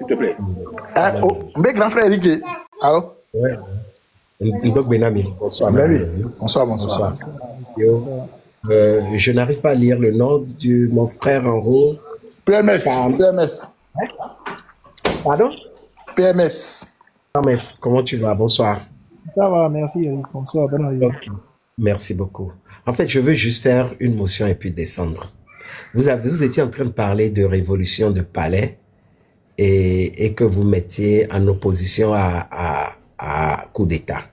s'il te plaît. Mes grand frère Eric. Allô? Ouais. Donc, Benami, bonsoir. Bonsoir, bonsoir. Je n'arrive pas à lire le nom de mon frère en haut. PMS. PMS. Pardon? PMS. PMS, comment tu vas? Bonsoir. Ça va, merci Eric. Bonsoir, bonne arrivée. Okay. Merci beaucoup. En fait, je veux juste faire une motion et puis descendre. Vous étiez en train de parler de révolution de palais et que vous mettiez en opposition à coup d'État.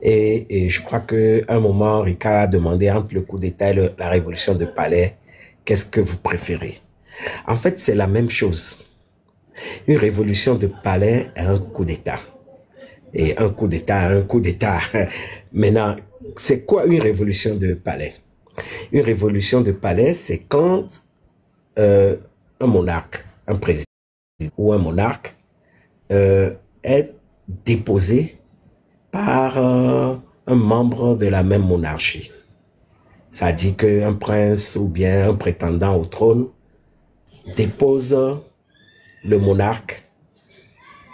Et je crois qu'à un moment, Ricard a demandé entre le coup d'État et la révolution de palais, qu'est-ce que vous préférez? En fait, c'est la même chose. Une révolution de palais est un coup d'État. Et un coup d'État est un coup d'État. Maintenant, c'est quoi une révolution de palais? Une révolution de palais, c'est quand un monarque, un président ou un monarque est déposé par un membre de la même monarchie. Ça dit qu'un prince ou bien un prétendant au trône dépose le monarque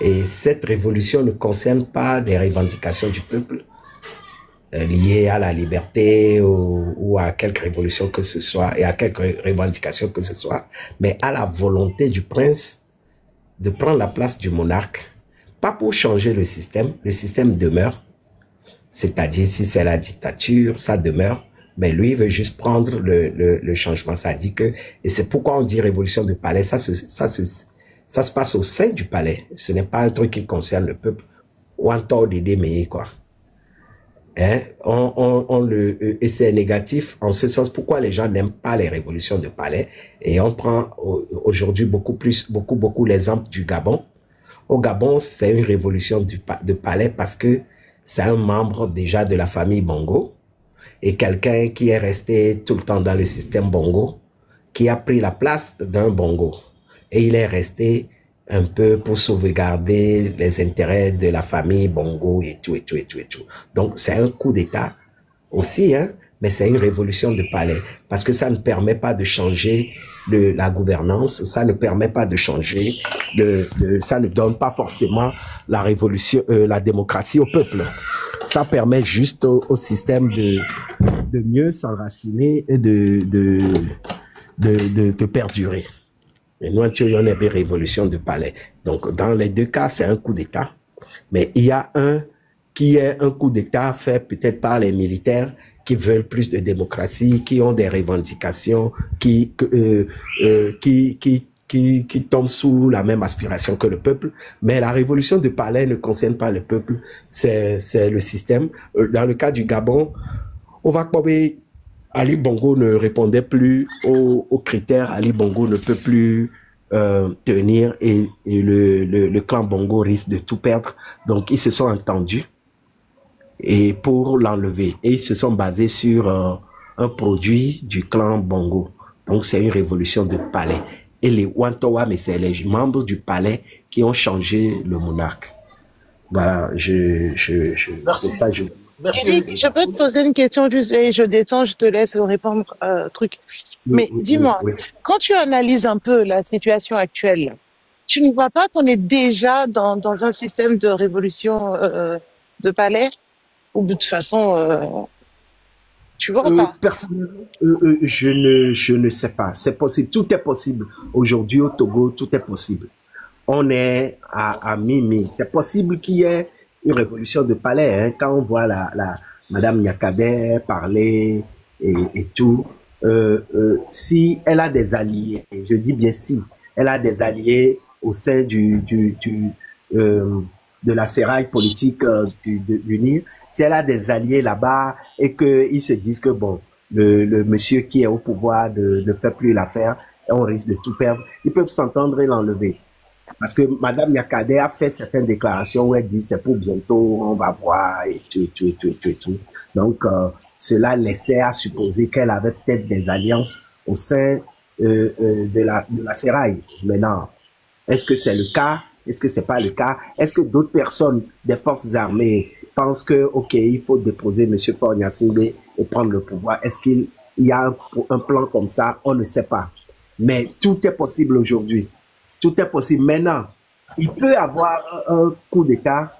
et cette révolution ne concerne pas des revendications du peuple liées à la liberté ou à quelque révolution que ce soit et à quelque revendication que ce soit, mais à la volonté du prince de prendre la place du monarque, pas pour changer le système demeure, c'est-à-dire si c'est la dictature, ça demeure, mais lui veut juste prendre le changement, ça dit que, et c'est pourquoi on dit révolution de palais, ça se passe au sein du palais, ce n'est pas un truc qui concerne le peuple, ou un tort d'aider, mais quoi. Hein? Et c'est négatif en ce sens pourquoi les gens n'aiment pas les révolutions de palais, et on prend aujourd'hui beaucoup l'exemple du Gabon. Au Gabon, c'est une révolution de palais parce que c'est un membre déjà de la famille Bongo et quelqu'un qui est resté tout le temps dans le système Bongo, qui a pris la place d'un Bongo. Et il est resté un peu pour sauvegarder les intérêts de la famille Bongo et tout. Donc, c'est un coup d'État aussi, hein, mais c'est une révolution de palais parce que ça ne permet pas de changer la gouvernance, ça ne permet pas de changer ça ne donne pas forcément la révolution, la démocratie au peuple. Ça permet juste au système de mieux s'enraciner et de perdurer. Et nous, on a des révolutions de palais. Donc, dans les deux cas, c'est un coup d'État. Mais il y a un qui est un coup d'État fait peut-être par les militaires qui veulent plus de démocratie, qui ont des revendications, qui tombent sous la même aspiration que le peuple. Mais la révolution de palais ne concerne pas le peuple, c'est le système. Dans le cas du Gabon, Ali Bongo ne répondait plus aux critères. Ali Bongo ne peut plus tenir et le clan Bongo risque de tout perdre. Donc, ils se sont entendus et pour l'enlever. Et ils se sont basés sur un produit du clan Bongo. Donc, c'est une révolution de palais. Et les Wantowa, mais c'est les membres du palais qui ont changé le monarque. Voilà, Merci. Ça, Merci. Eric, je peux te poser une question juste et je descends, je te laisse répondre truc. Mais dis-moi, quand tu analyses un peu la situation actuelle, tu ne vois pas qu'on est déjà dans un système de révolution de palais? Ou de toute façon, tu vois pas? Personnellement, je ne sais pas. C'est possible, tout est possible. Aujourd'hui au Togo, tout est possible. On est à mi-mi. C'est possible qu'il y ait une révolution de palais, hein, quand on voit Madame Nyakadé parler et tout. Si elle a des alliés, je dis bien si, elle a des alliés au sein de la sérail politique du Nil, si elle a des alliés là-bas et qu'ils se disent que bon, le monsieur qui est au pouvoir ne fait plus l'affaire, on risque de tout perdre, ils peuvent s'entendre et l'enlever. Parce que Madame Nyakadé a fait certaines déclarations où elle dit c'est pour bientôt, on va voir et tout. Donc, cela laissait à supposer qu'elle avait peut-être des alliances au sein de la sérail. Maintenant, est-ce que c'est le cas? Est-ce que c'est pas le cas? Est-ce que d'autres personnes des forces armées pensent que, ok, il faut déposer M. Faure Gnassingbé et prendre le pouvoir? Est-ce qu'il y a un plan comme ça? On ne sait pas. Mais tout est possible aujourd'hui. Tout est possible. Maintenant, il peut avoir un coup d'État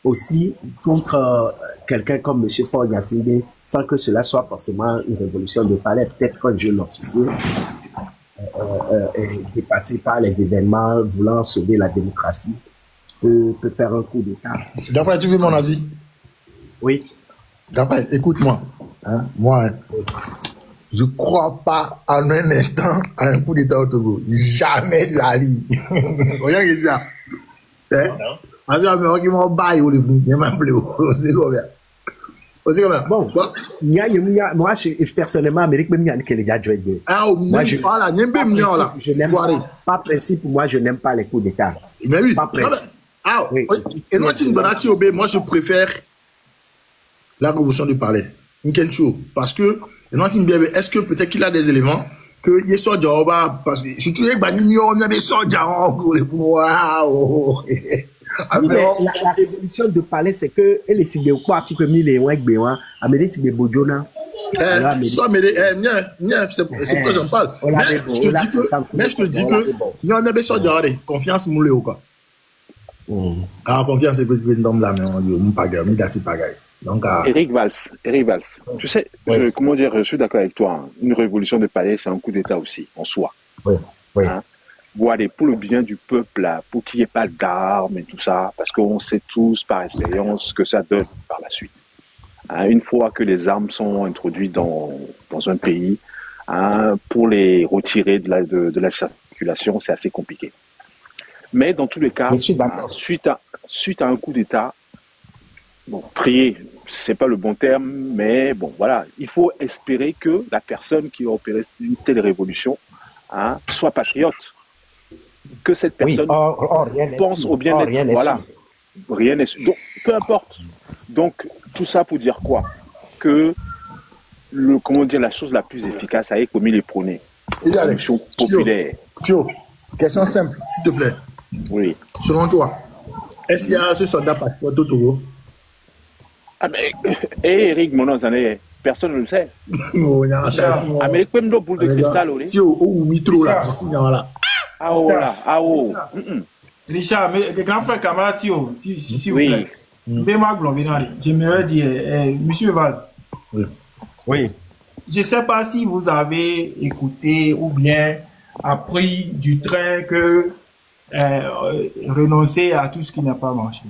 aussi contre quelqu'un comme M. Faure Gnassingbé, sans que cela soit forcément une révolution de palais. Peut-être un jeune officier dépassé par les événements, voulant sauver la démocratie, peut faire un coup d'État. D'après, tu veux mon avis? Oui. D'après, écoute-moi. Hein, moi, hein, je ne crois pas en un instant à un coup d'État au Togo. Jamais de la vie. Regarde ça. Bon, moi, personnellement, Amérique, même il y a déjà joué. Moi, je n'aime pas principe, moi, je n'aime pas les coups d'État. Mais oui. Pas principe. Oui. Et moi, je préfère la révolution du palais. Parce que, est-ce que peut-être qu'il a des éléments que il sort Jaoba, parce que si tu es banni, on avait sorti Oui, mais la révolution de palais, c'est que elle est si bien quoi, si que mille et ouais, béoin, Amélie si bien bojona. C'est pourquoi j'en parle. Mais je te dis que, il y en avait sorti Jaoba, confiance moulé ou quoi. Ah, confiance, c'est que tu veux une là, mais on dit, on pas gagne, c'est pas gagne. Donc, Eric Valls, tu sais, comment dire, je suis d'accord avec toi. Hein. Une révolution de palais, c'est un coup d'État aussi, en soi. Oui. Hein? Voilà, pour le bien du peuple, là, pour qu'il n'y ait pas d'armes et tout ça, parce qu'on sait tous par expérience ce que ça donne par la suite. Hein? Une fois que les armes sont introduites dans un pays, hein, pour les retirer de la circulation, c'est assez compliqué. Mais dans tous les cas, suite à un coup d'État, bon, prier, c'est pas le bon terme, mais bon, voilà, il faut espérer que la personne qui a opéré une telle révolution, hein, soit patriote, que cette personne pense au bien-être. Voilà, rien n'est sûr. Donc, peu importe. Donc, tout ça pour dire quoi? Que la chose la plus efficace a été commis les prôner. La révolution populaire. Thio, question simple, s'il te plaît. Oui. Selon toi, est-ce qu'il y a ce soldat patriote au Togo? Ah, mais, Eric, personne ne le sait. Amérique, même nos boules de cristal, Richard, les grands frères camarades, si vous plaît. J'aimerais dire, monsieur Valls. Oui. Je ne sais pas si vous avez écouté ou bien appris du train que renoncer à tout ce qui n'a pas marché.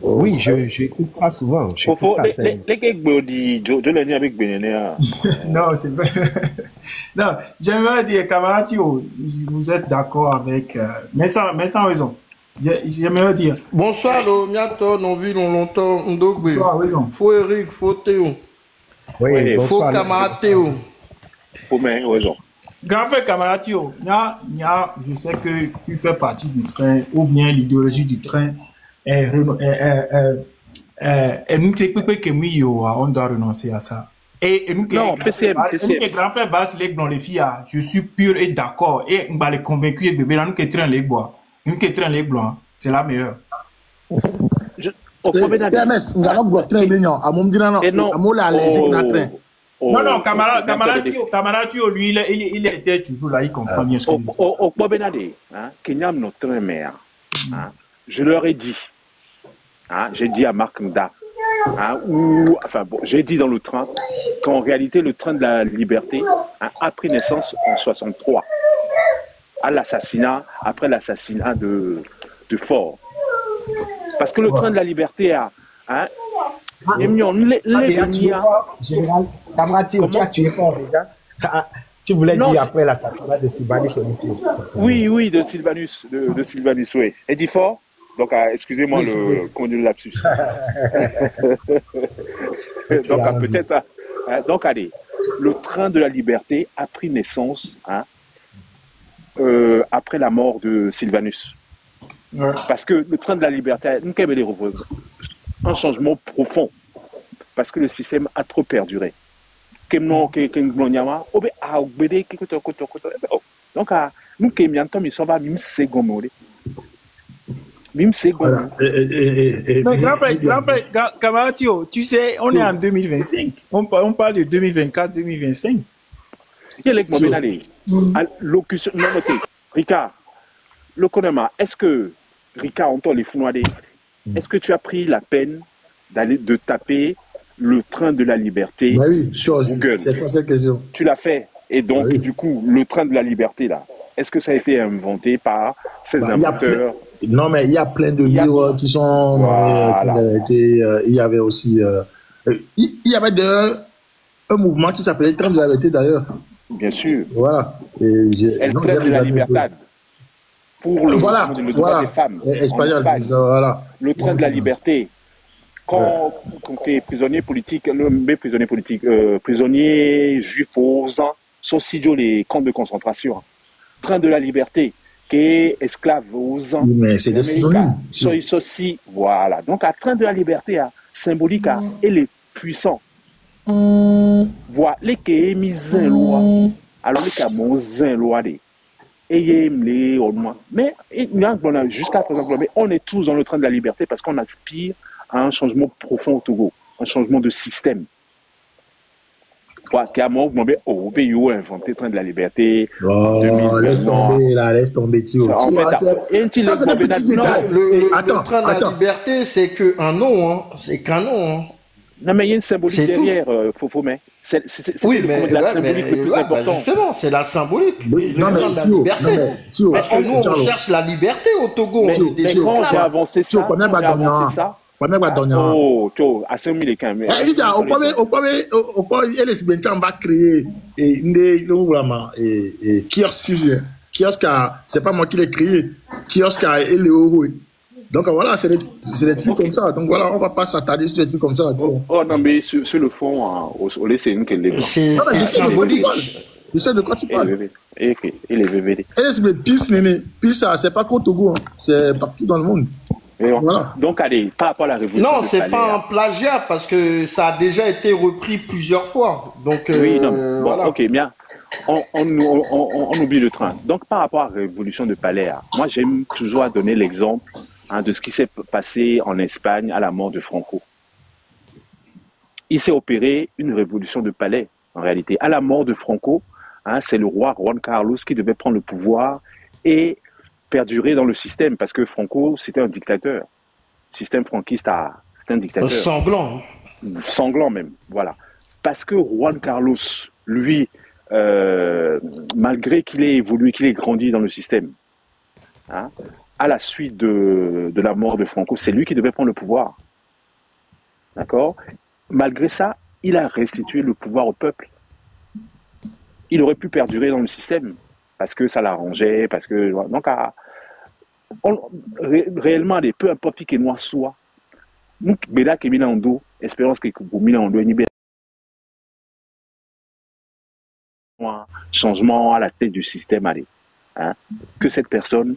Oui, j'écoute ça souvent. Non, c'est vrai. Non, j'aimerais dire, camarade, vous êtes d'accord avec... mais sans raison. J'aimerais dire... Bonsoir, Miato, non vu longtemps. Bonsoir, raison. Faut Eric, faut Théo. Oui, faut camarade Théo. Faut même raison. Grand frère camarade, je sais que tu fais partie du train, ou bien l'idéologie du train on doit renoncer à ça. Et nous, non, PCM. Grand frère Vasse les dans les filles, je suis pur et d'accord. Et on va les convaincre de bébé, nous qui train les bois. Nous qui train les blancs, c'est la meilleure. Non, camarade Tio, lui, il était toujours là, il comprend bien ce que je dis. Au Benade, Kenyam notre mère, je leur ai dit, j'ai dit à Marc Nda, j'ai dit dans le train qu'en réalité le train de la liberté a pris naissance en 63, après l'assassinat de Faure. Parce que le train de la liberté a... Général, camarade, tu as tué Faure déjà. Tu voulais dire après l'assassinat de Sylvanus Olympio. Oui, de Sylvanus, oui. Et dit Faure. Donc, excusez-moi le conduit lapsus. Donc, peut-être. Donc, allez, le train de la liberté a pris naissance après la mort de Sylvanus. Ouais. Parce que le train de la liberté a un changement profond. Parce que le système a trop perduré. Donc, nous, grand frère, camarade, tu sais, on est en 2025. On parle de 2024, 2025. Ricard, le Konama, est-ce que, Rika, entend les Founoadés, est-ce que tu as pris la peine de taper le train de la liberté sur Google? C'est pas cette question. Tu l'as fait. Et donc, du coup, le train de la liberté, là, est-ce que ça a été inventé par ces inventeurs? Non, mais il y a plein de livres qui sont... il y avait aussi... il y avait un mouvement qui s'appelait Train de la vérité, d'ailleurs. Bien sûr. Voilà. El Train de la Libertad. Pour le droit des femmes. Espagnol. Voilà. Le train de la liberté. Quand tu es prisonnier politique, prisonnier juif aux ans, saucidio les camps de concentration. Train de la liberté, qui est esclave aux ans. Oui, mais c'est des synonymes. Voilà. Donc, à train de la liberté, symbolique, et les puissants. Voilà, les qui est mis en loi. Alors, les qui ont mis en loi. Mais, jusqu'à présent, on est tous dans le train de la liberté parce qu'on aspire à un changement profond au Togo, un changement de système. Qui a inventé le train de la liberté. Oh, laisse tomber, Thio. Ça, c'est des petits détails. Le train de la liberté, c'est qu'un nom, hein. C'est qu'un nom. Hein. Non, mais il y a une symbolique derrière, Fofomé. Oui, mais la symbolique le plus important. Justement, c'est la symbolique. Non, mais Thio, parce que nous, on cherche la liberté au Togo. Mais quand j'ai avancé ça, oh, tu as 5 000 et quand même. Va créer kiosque, c'est pas moi qui l'ai créé. Kiosque et Léo. Donc voilà, c'est des trucs comme ça. Donc voilà, on va pas s'attarder sur des trucs comme ça. Oh non, mais sur le fond, c'est une que les. C'est symbolique. Je sais de quoi tu parles. Et les VVD. Puis ça, c'est pas qu'au Togo, c'est partout dans le monde. Voilà. Donc, allez, par rapport à la révolution. Non, c'est pas un plagiat parce que ça a déjà été repris plusieurs fois. Donc, oui, non. Bon, ok, bien. On oublie le train. Donc, par rapport à la révolution de Palais, moi, j'aime toujours donner l'exemple de ce qui s'est passé en Espagne à la mort de Franco. Il s'est opéré une révolution de Palais, en réalité. À la mort de Franco, c'est le roi Juan Carlos qui devait prendre le pouvoir et perdurer dans le système, parce que Franco, c'était un dictateur. Le système franquiste, c'était un dictateur. Sanglant. Sanglant même, voilà. Parce que Juan Carlos, lui, malgré qu'il ait évolué, qu'il ait grandi dans le système, à la suite de la mort de Franco, c'est lui qui devait prendre le pouvoir. D'accord? Malgré ça, il a restitué le pouvoir au peuple. Il aurait pu perdurer dans le système, parce que ça l'arrangeait, parce que... Donc, réellement, peu importe qui nous soit, nous, Béda qui est mis en dos, espérons que vous mis en dos, changement à la tête du système, allez. Que cette personne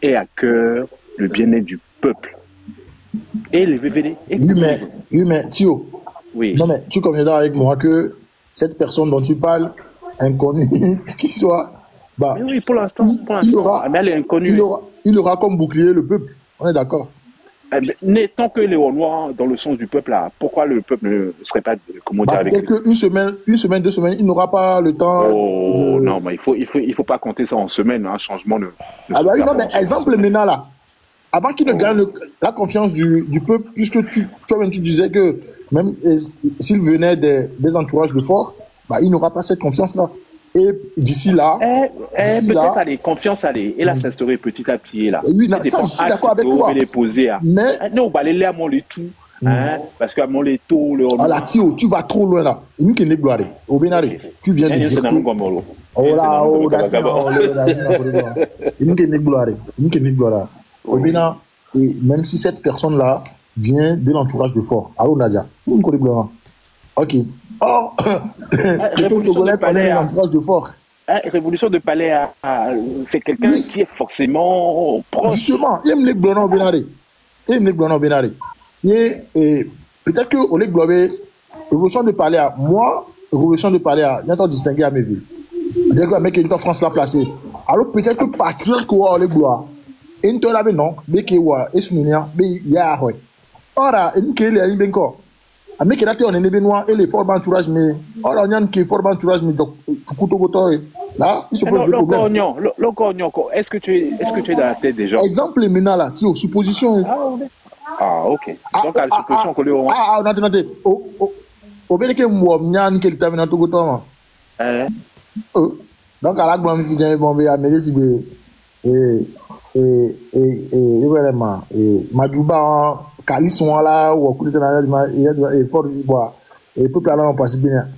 ait à cœur le bien-être du peuple. Et les VVD. Oui, mais Thio, oui. Non, mais tu conviendras avec moi que cette personne dont tu parles, inconnue, qui soit... Bah, oui, pour l'instant, elle est inconnue. Il aura comme bouclier le peuple. On est d'accord. Tant que les Noirs dans le sens du peuple, là, pourquoi le peuple ne serait pas commodé avec lui? Peut-être qu'une semaine, 2 semaines, il n'aura pas le temps. Oh non, mais il faut pas compter ça en semaine. Un changement ne ah bah oui, non, mais exemple maintenant là, avant qu'il ne gagne la confiance du peuple, puisque toi-même tu disais que même s'il venait des entourages de fort, bah, il n'aura pas cette confiance-là. Et d'ici là, peut-être aller confiance aller et là s'instaurer petit à petit là. Oui, là, ça, je suis d'accord avec toi. Mais non, on va aller à mon tout, parce qu'à mon tout le. Ah là, Thio, tu vas trop loin là. Il n'y a gloire. Au Bénaré, tu viens de dire. Oh là, oh là, il n'y a gloire. Au Bénin, et même si cette personne là vient de l'entourage de fort, allô Nadia, il n'y a gloire. Ok. Oh, révolution de Palais, l'entourage de fort. Révolution de Palais, c'est quelqu'un qui est forcément proche. Justement, il aime les blonds au Bénaré. Et peut-être que au Globé, révolution de Palais, moi, révolution de Palais, il y a distingué à mes villes. Dès que le mec est en France l'a placé. Alors peut-être que patriote quoi les gloires. Et une toile avec non, mais qui est souvenir, mais il y a ouais. Ora, une qui est là, il est encore. Mais qui est là, on est né benoît et les forts entourage mais ora on y a qui est fort entourage mais tu couteau goto. Là, il se pose le problème. Est-ce que tu es dans la tête des gens? Exemple maintenant là, tu es aux suppositions. Ah, ok. Donc, à la supposition qu'on lui aura. Attendez. Au bien que moi, m'y qui termine en tout temps. Donc, à la grande fille, bon, mais à Médécibé, vraiment, Madjouba, Calisson là, ou au coup de la il y a fort du bois, et tout là, on passe bien.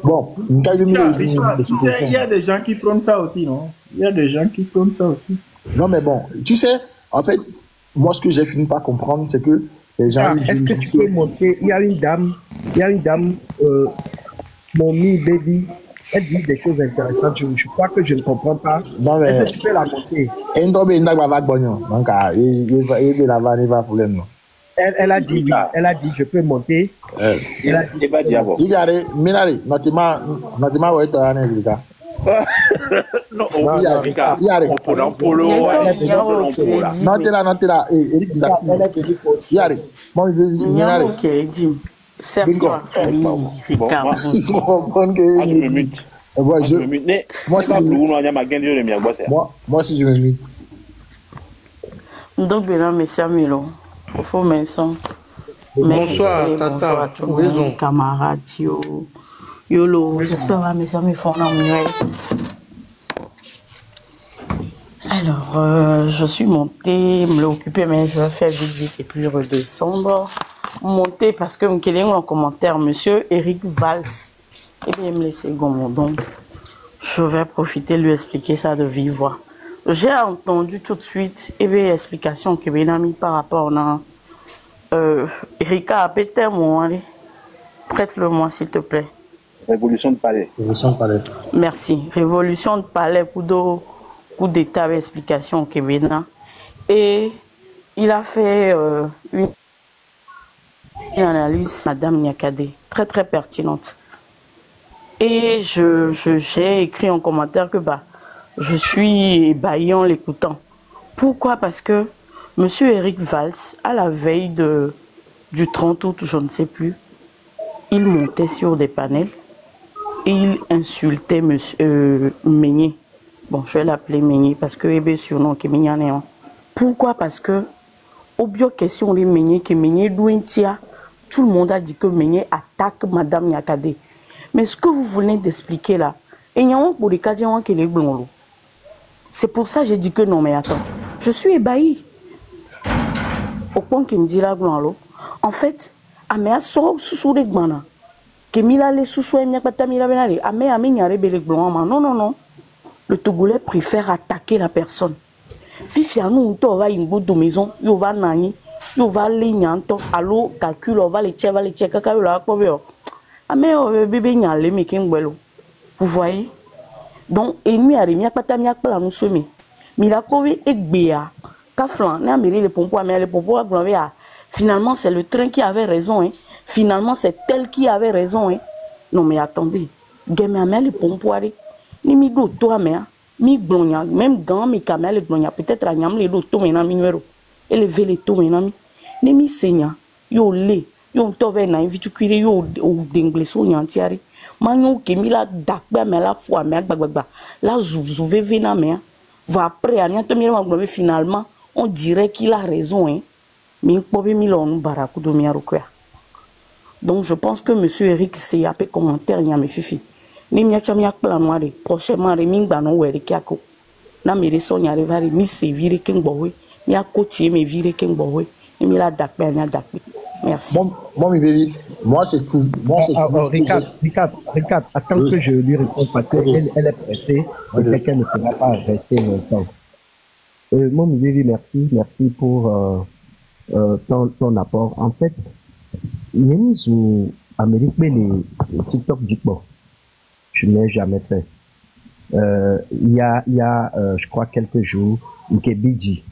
Bon, il y a des gens qui prennent ça aussi, non? Il y a des gens qui prennent ça aussi. Non, mais bon, tu sais, en fait, moi, ce que j'ai fini par comprendre, c'est que les gens. Est-ce que tu peux monter? Il y a une dame, mon baby, elle dit des choses intéressantes. Je crois que je ne comprends pas. Est-ce que tu peux la monter? Donc, il va problème, non? Elle a dit oui. Elle a dit je peux monter. Elle a dit pas diable. Il y a des minari, notima ouais to anezika. Non, on peut en polo. Non là, Eric Ndasi. Yari, moi je minari. OK, dis. Serre-toi. Moi si je me mute. Donc, bien, mes amis, Faux Maison. Bonsoir, Tata. Bonsoir à tous mes camarades. Yolo, j'espère que mes amis font l'ennuyer. Alors, je suis montée, me l'occuper, mais je vais faire vite et puis redescendre. Monter parce que me quelqu'un en commentaire, monsieur Eric Valls. Eh bien, me laisser gommon. Donc, je vais profiter de lui expliquer ça de vive voix. J'ai entendu tout de suite explication que Benami par rapport à Erika a pété mon prête-le-moi s'il te plaît. Révolution de palais. Merci. Révolution de palais pour deux coups d'état explication que Benami. Et il a fait une analyse, Madame Niakade, très très pertinente. Et j'ai écrit en commentaire que je suis ébahi en l'écoutant. Pourquoi? Parce que M. Eric Valls, à la veille du 30 août, je ne sais plus, il montait sur des panels et il insultait M. Meignet. Bon, je vais l'appeler Meignet parce que il est surnom qui est Meignet. Pourquoi? Parce que, au bio question de Meignet, que Meignet douintia, tout le monde a dit que Meignet attaque Madame Niakade. Mais ce que vous venez d'expliquer là, il y a un pour les cas qui est blanc. C'est pour ça que j'ai dit que non, mais attends. Je suis ébahi. Au point qu'il me dit là, en fait, Amea sort sous les gbanas. Que Mila les sous et Mia Patamila Benali. Amea Mignare Belek Blanc. Non. Le Togolais préfère attaquer la personne. Si c'est à nous, on va une bout de maison, on va nani, on va les nyanto, allo, calcul, on va les tirer, caca, la quoi. Amea bébé nyale, mais qu'un bello. Vous voyez? Donc, et mi a remis à Patamia pour nous semer. Milakovi et Béa, Kaflan, n'a mis les pompes, mais les pompes à finalement, c'est le train qui avait raison. Hein. Finalement, c'est elle qui avait raison. Hein. Non, mais attendez. Gamma, les pompes, ni mi do toi, mais mi glonia, même gant, mi camel, les glonia, peut-être à Niam, les do, tout, mais numéro. Et les vélés, tout, mais ni mi seigneur, yo le, yo tove na invitu cuire, yo d'ingleso, nyantiari. Manyo ke mi la dakba me la foi me gbagba la zouvzouvé vena me va après rien te mire ma finalement on dirait qu'il a raison hein mais pobe mi lo nu baraku do mi arokoya. Donc je pense que monsieur Eric c'est après commentaire nya me fifi ni mi acha mi akpla noire prochainement re mi ngba no were kiako na mi re so nya re va re mi se vire ke ngbowe mi akotie me vire ke ngbowe ni mi la dakba nya dakbe. Merci. Bon, mes bébés, moi c'est tout. Ricard, attends que je lui réponde parce qu'elle est pressée et qu'elle ne pourra pas rester longtemps. Mon bébé, merci pour ton apport. En fait, même sous Amérique, mais les TikTok dit bon, je n'ai jamais fait. Il y a je crois quelques jours, Nkebiji,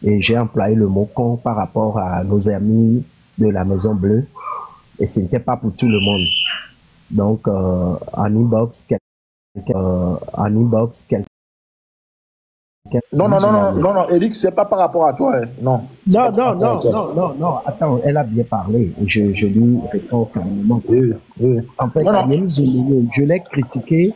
et j'ai employé le mot con par rapport à nos amis de la Maison Bleue et ce n'était pas pour tout le monde. Donc en inbox quelqu'un Non, Eric, c'est pas par rapport à toi. Hein. Non. Non. Attends, elle a bien parlé. Je lui réponds calmement. En fait, je l'ai critiqué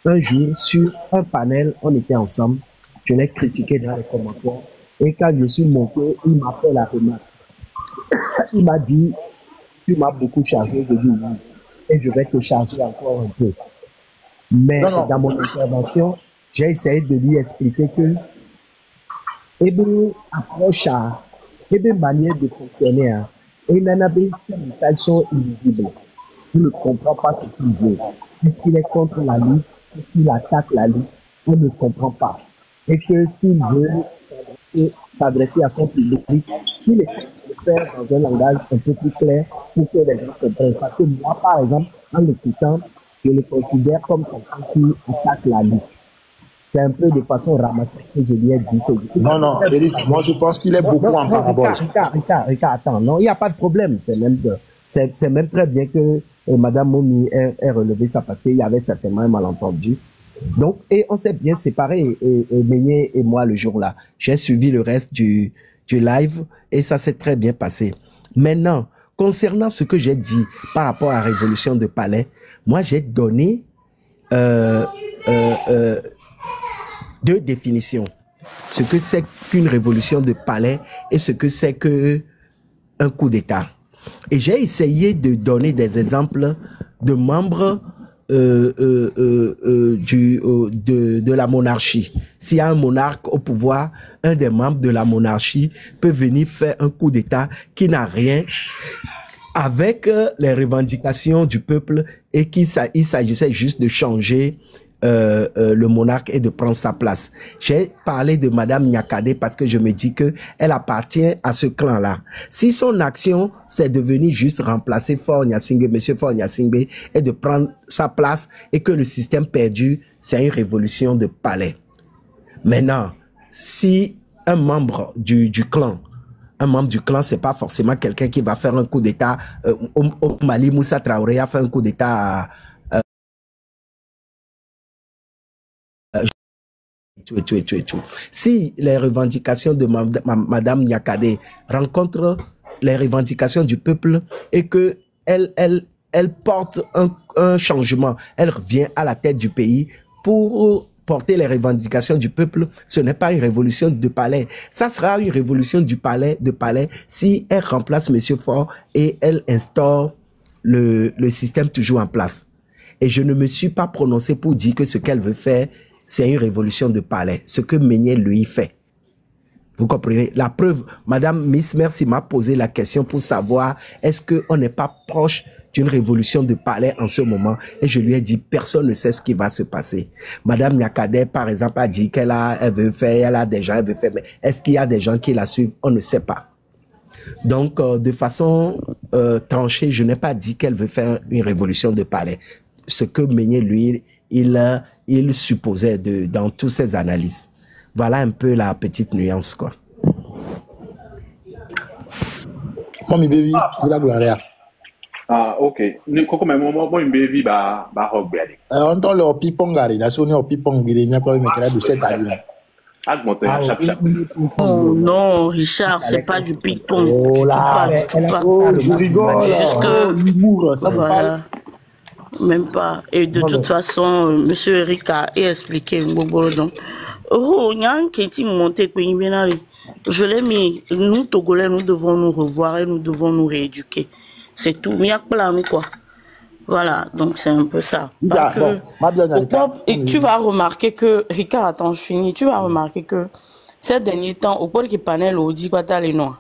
un jour sur un panel. On était ensemble. Je l'ai critiqué dans les commentaires. Et quand je suis monté, il m'a fait la remarque. Il m'a dit, tu m'as beaucoup chargé. Je dis oui. Et je vais te charger encore un peu. Mais dans mon intervention, j'ai essayé de lui expliquer que approche à manière de fonctionner, et il en avait une sont illisibles. Il ne comprend pas ce qu'il veut. Est-ce qu'il est contre la lutte? Est-ce qu'il attaque la lutte? On ne comprend pas. Et que s'il veut s'adresser à son public, il essaie de le faire dans un langage un peu plus clair pour que les gens comprennent. Parce que moi, par exemple, en l'écoutant, je le considère comme quelqu'un qui attaque la lutte. C'est un peu de façon ramassée que je lui ai dit. Non, Eric, moi je pense qu'il est beaucoup en parabole. Ricard, attends, non, il n'y a pas de problème. C'est même très bien que Madame Momi ait relevé ça parce qu'il y avait certainement un malentendu. Donc, et on s'est bien séparés, et Meignet et moi le jour-là. J'ai suivi le reste du live et ça s'est très bien passé. Maintenant, concernant ce que j'ai dit par rapport à la révolution de Palais, moi j'ai donné deux définitions. Ce que c'est qu'une révolution de palais et ce que c'est qu'un coup d'État. Et j'ai essayé de donner des exemples de membres de la monarchie. S'il y a un monarque au pouvoir, un des membres de la monarchie peut venir faire un coup d'État qui n'a rien avec les revendications du peuple et qu'il s'agissait juste de changer le monarque et de prendre sa place. J'ai parlé de Madame Nyakade parce que je me dis que elle appartient à ce clan-là. Si son action, c'est de venir juste remplacer Faure Gnassingbé, Monsieur Faure Gnassingbé, et de prendre sa place et que le système perdu, c'est une révolution de palais. Maintenant, si un membre du clan, c'est pas forcément quelqu'un qui va faire un coup d'État. Au Mali, Moussa Traoré a fait un coup d'État Si les revendications de Madame Nyakade rencontrent les revendications du peuple et que elle porte un changement, elle revient à la tête du pays pour porter les revendications du peuple, ce n'est pas une révolution de palais. Ça sera une révolution de palais si elle remplace Monsieur Faure et elle instaure le système toujours en place. Et je ne me suis pas prononcé pour dire que ce qu'elle veut faire, c'est une révolution de palais. Ce que Meignet, lui, fait. Vous comprenez? La preuve, Madame Miss Merci m'a posé la question pour savoir est-ce qu'on n'est pas proche d'une révolution de palais en ce moment? Et je lui ai dit, personne ne sait ce qui va se passer. Madame Nyakade, par exemple, a dit elle veut faire, elle a des gens, elle veut faire, mais est-ce qu'il y a des gens qui la suivent? On ne sait pas. Donc, de façon tranchée, je n'ai pas dit qu'elle veut faire une révolution de palais. Ce que Meignet, lui, il supposait dans toutes ses analyses. Voilà un peu la petite nuance, quoi. Mommy baby, il a gloire. Ah, ok. Koko mais moi baby ba hobby. On entend le pipongari, la sonne au pipongari, il n'y a pas eu de de cette aliment. Oh non, Richard, c'est pas du ping-pong. Oh là, je rigole. L'humour, ça voilà. Même pas. Et de toute façon, Monsieur Eric a expliqué. Oh, il y a un qui est monté. Je l'ai mis. Nous, Togolais, nous devons nous revoir et nous devons nous rééduquer. C'est tout. Il n'y a pas là, quoi. Voilà, donc c'est un peu ça. Et tu vas remarquer que, Ricard, attends, je finis. Tu vas remarquer que ces derniers temps, au point que panel au dit pas les noirs.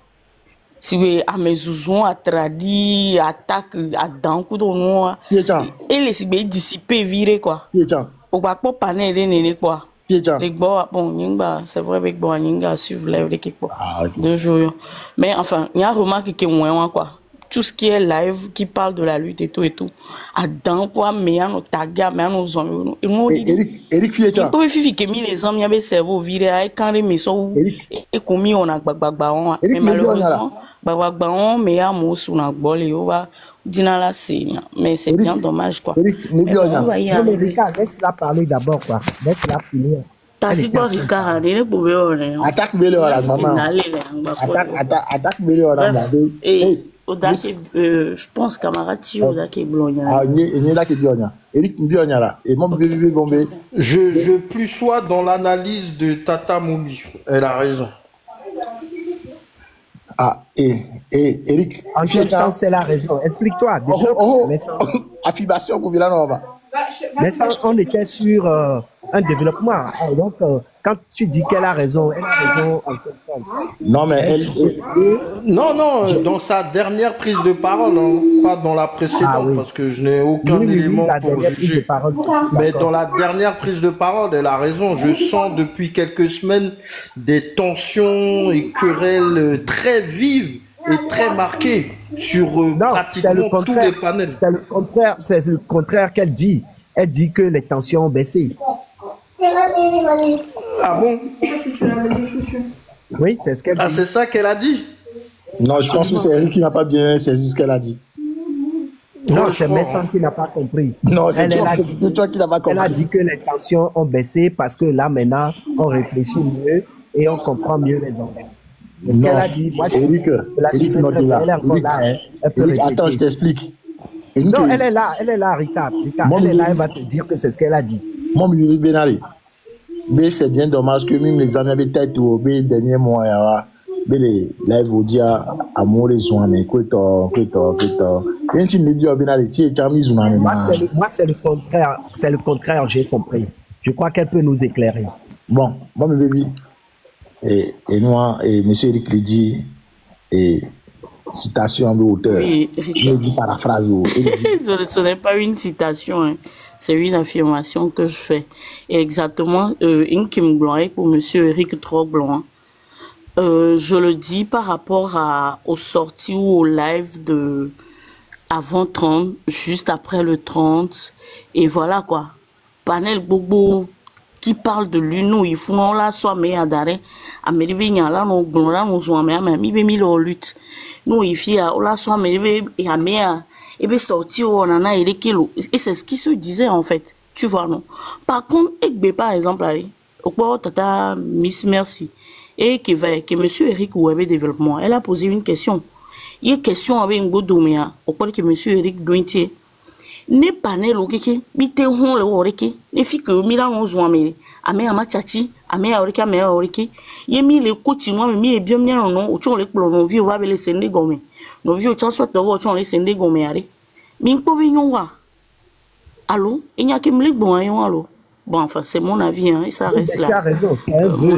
Si vous à mes zouzons, à tradi, attaque, à dans coup de noir. Et les sibé dissipés virés, quoi. Au bas pas panel les nénés, quoi. Les bois, bon, c'est vrai, avec bon, yinga, suivre l'équipe, quoi. 2 jours. Mais enfin, il y a remarqué que moins, quoi. Tout ce qui est live, qui parle de la lutte et tout, à dans quoi, mais à nos tagas, mais à nos hommes. Eric Fieta. Il faut que les hommes, il y avait cerveau viré, et quand les maisons, et commis, on a bagbaon. Mais malheureusement, bagbaon, mais à mon sous la bol, et on va dîner la scène. Mais c'est bien dommage, quoi. Laisse-la parler d'abord, quoi. Laisse-la finir. Attaque Béléora, maman. Attaque Béléora, je pense camarade Odake Blogna. Ah, il y a qui Blogna. Eric Blogna là. Et mon bébé Bombé. Je plus sois dans l'analyse de Tata Moumi. Elle a raison. Ah, Eric. En quel sens c'est la raison? Explique-toi. Affirmation pour Villanova. Mais ça, on était sur un développement. Donc, quand tu dis qu'elle a raison en quel sens? Non, mais non, dans sa dernière prise de parole, hein, pas dans la précédente, parce que je n'ai aucun élément pour juger. Mais dans la dernière prise de parole, elle a raison. Je sens depuis quelques semaines des tensions et querelles très vives et très marquée sur pratiquement tous les panels. C'est le contraire qu'elle dit. Elle dit que les tensions ont baissé. Ah bon? Oui, c'est ce qu'elle dit. Ah, c'est ça qu'elle a dit? Non, je pense que c'est Eric qui n'a pas bien saisi ce qu'elle a dit. Non, c'est Messan qui n'a pas compris. Non, c'est toi qui n'as pas compris. Elle a dit que les tensions ont baissé parce que là, maintenant, on réfléchit mieux et on comprend mieux les enjeux. Non, qu'elle a dit, moi, Eric, attends, je t'explique. Non, elle est là, Rika. Elle est là, elle va te dire que c'est ce qu'elle a dit. Mon Eric Benari. Mais c'est bien dommage que même les amis avaient peut-être au dernier mois, mais les lives vous dire amour les soins, mais quoi. Moi, c'est le contraire, j'ai compris. Je crois qu'elle peut nous éclairer. Bon, moi, mes bébés. Et moi, et M. Eric le dit, et citation de auteur, il dit paraphrase. Ce n'est pas une citation, hein. C'est une affirmation que je fais. Et exactement, une qui me gloire pour M. Eric Trogloin. Je le dis par rapport aux sorties ou au live de avant 30, juste après le 30, et voilà quoi. Panel Bobo qui parle de l'UNO, il faut non la soit mais à d'arrêt à Méribénia là nous glora nous jouons mais mi be mi lo lutte nous il fit à la soit mais et à mea et be sorti on en a et c'est ce qui se disait en fait, tu vois non. Par contre Egbe par exemple allez au quoi tata Miss Merci et que monsieur Eric Ouébé développement, elle a posé une question. Il y a une question avec un beau domaine au quoi que monsieur Eric Dointier ne panel okeke bite hon le oreke ne fi que mi la on zo amere ame ama chachi ame oreke ame oreke ye mi le coach mo mi e biom nyan no o chon le plo no vi o va be le sende gome no vi o cha so to o chon le sende gome are mi npo bi yon wa allô enya ke mi le gbon yon allô bon enfin c'est mon avis hein, et ça reste là. Tu as raison,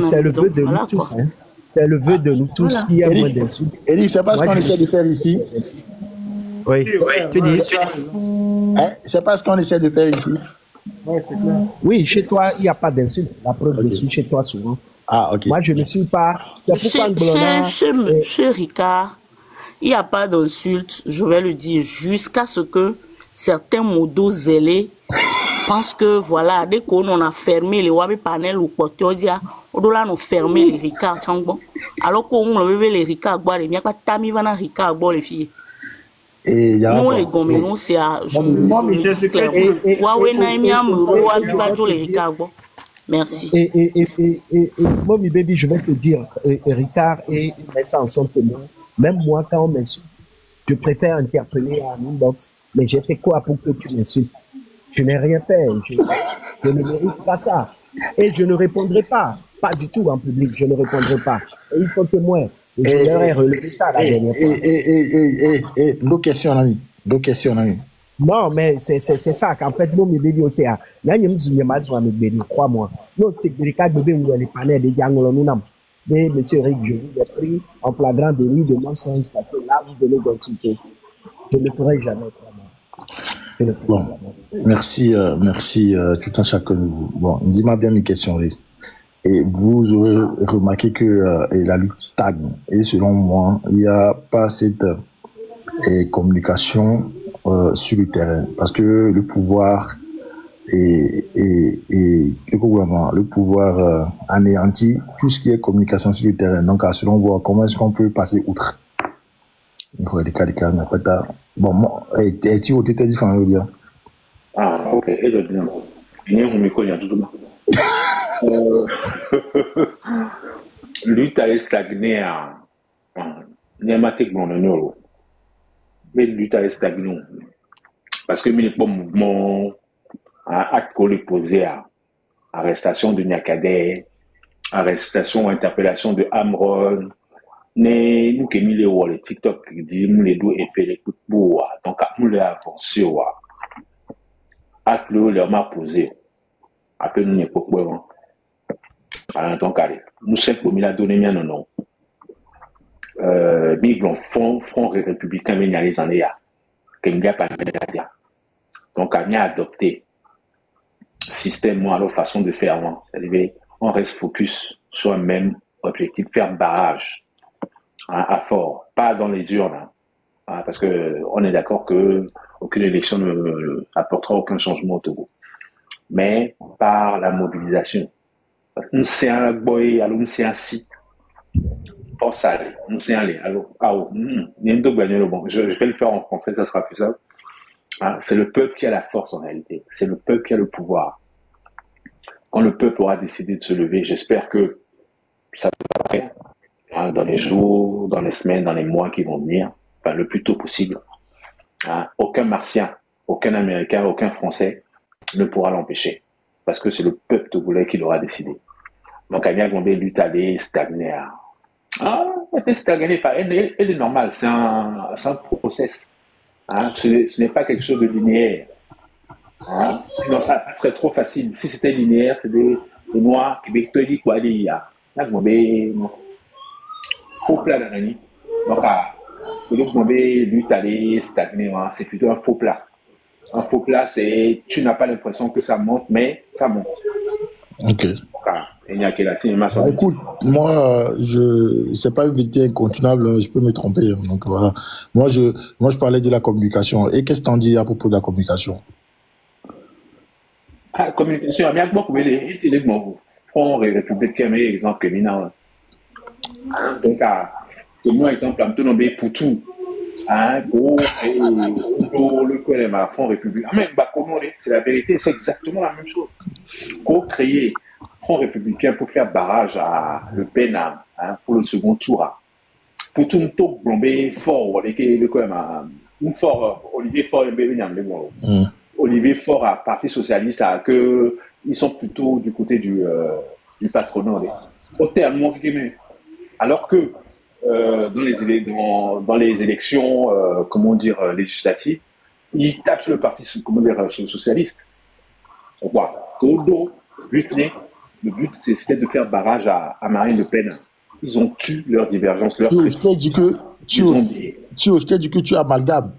c'est le vœu de nous tous hein. C'est le vœu de nous tous qui y a moins d'insultes. Eric, c'est pas ce qu'on essaie de faire ici. Oui, tu dis. C'est pas ce qu'on essaie de faire ici. Oui, chez toi, il n'y a pas d'insulte. La preuve, je suis chez toi souvent. Ah, ok. Moi, je ne suis pas. Chez Ricard, il n'y a pas d'insulte, je vais le dire, jusqu'à ce que certains modos zélés pensent que, voilà, dès qu'on a fermé les wabi panels ou portiodia, on doit nous fermer les Ricard. Alors qu'on a levé les Ricard, il n'y a pas de tami vana Ricard, les filles. Et nous les goménos c'est à merci. Et Mommy Baby, je vais te dire, Ricard et Vincent sont témoins. Même moi, quand on m'insulte, je préfère interpeller un inbox. Mais j'ai fait quoi pour que tu m'insultes? Je n'ai rien fait. Je ne mérite pas ça. Et je ne répondrai pas. Pas du tout en public. Je ne répondrai pas. Et ils sont témoins. Et je leur ai relevé ça la dernière fois. Nos questions, ami. Non, mais c'est ça qu'en fait, moi, mes bébés aussi, il y a une bébé, crois-moi. Non, c'est que les cas de bébé où les panels des Yangolo, nous n'avons. Mais monsieur Rick, je vous ai pris en flagrant délit de mensonge parce que là, vous venez d'insulter. Je ne le ferai jamais, vraiment. Bon, merci, tout un chacun de vous. Bon, dis-moi bien mes questions, Rick. Et vous aurez remarqué que la lutte stagne. Et selon moi, il n'y a pas cette communication sur le terrain. Parce que le pouvoir le pouvoir anéantit tout ce qui est communication sur le terrain. Donc, selon vous, comment est-ce qu'on peut passer outre? Bon, moi, est-il au tété différent, je veux dire? Ah, ok. Et je dis, il y a un micro, il y a tout le monde. Lutte à stagner Niamatique mon mais lutte à stagner parce que il n'y a pas mouvement acte qu'on lui posait à arrestation de Nyakadé, arrestation, interpellation de Amron, nous qui mis les TikTok qui dit nous les deux et fait les coups de bois donc nous les avancé acte leur m'a posé après nous n'est pas quoi alors donc allez nous sommes comme il a donné mien non big front républicain mais il y a les années qu'il n'y a pas de donc on a adopté système ou alors façon de faire c'est-à-dire on reste focus sur un même objectif faire barrage à fort pas dans les urnes parce que on est d'accord que aucune élection ne apportera aucun changement au Togo mais par la mobilisation nous c'est un boy alors nous c'est un si pour ça nous c'est aller alors je vais le faire en français ça sera plus simple. C'est le peuple qui a la force en réalité. C'est le peuple qui a le pouvoir. Quand le peuple aura décidé de se lever, j'espère que ça va faire dans les jours, dans les semaines, dans les mois qui vont venir, enfin, le plus tôt possible. Aucun Martien, aucun Américain, aucun Français ne pourra l'empêcher. Parce que c'est le peuple togolais qui l'aura décidé. Donc, Anya Gombe lutte à aller stagner. Elle stagner, elle est normale. C'est un process. Ce n'est pas quelque chose de linéaire. Sinon, ça serait trop facile. Si c'était linéaire, c'est des noirs qui te disent quoi il y a. Faux plat d'année. Donc, lutte aller stagner, c'est plutôt un faux plat. Un faux plat, c'est tu n'as pas l'impression que ça monte, mais ça monte. Ok. Écoute, moi, c'est pas une vérité incontournable, je peux me tromper. Donc voilà. Moi, je parlais de la communication. Et qu'est-ce que t'en dis à propos de la communication? Communication, il y a beaucoup de Front républicain, mais exemple criminel. Donc, nous, exemple, pour tout. Pour le Front républicain. Mais c'est la vérité, c'est exactement la même chose. Pour créer Front républicain pour faire barrage à Le Pen pour le second tour. Pour tout le monde, Blombé fort, Olivier Faure, Olivier Faure à Parti Socialiste, que ils sont plutôt du côté du patronat. Alors que dans les élections, législatives, ils tapent sur le Parti socialiste. Le but, c'était de faire barrage à Marine Le Pen. Ils ont tué leur divergence. Je t'ai dit que tu amalgames.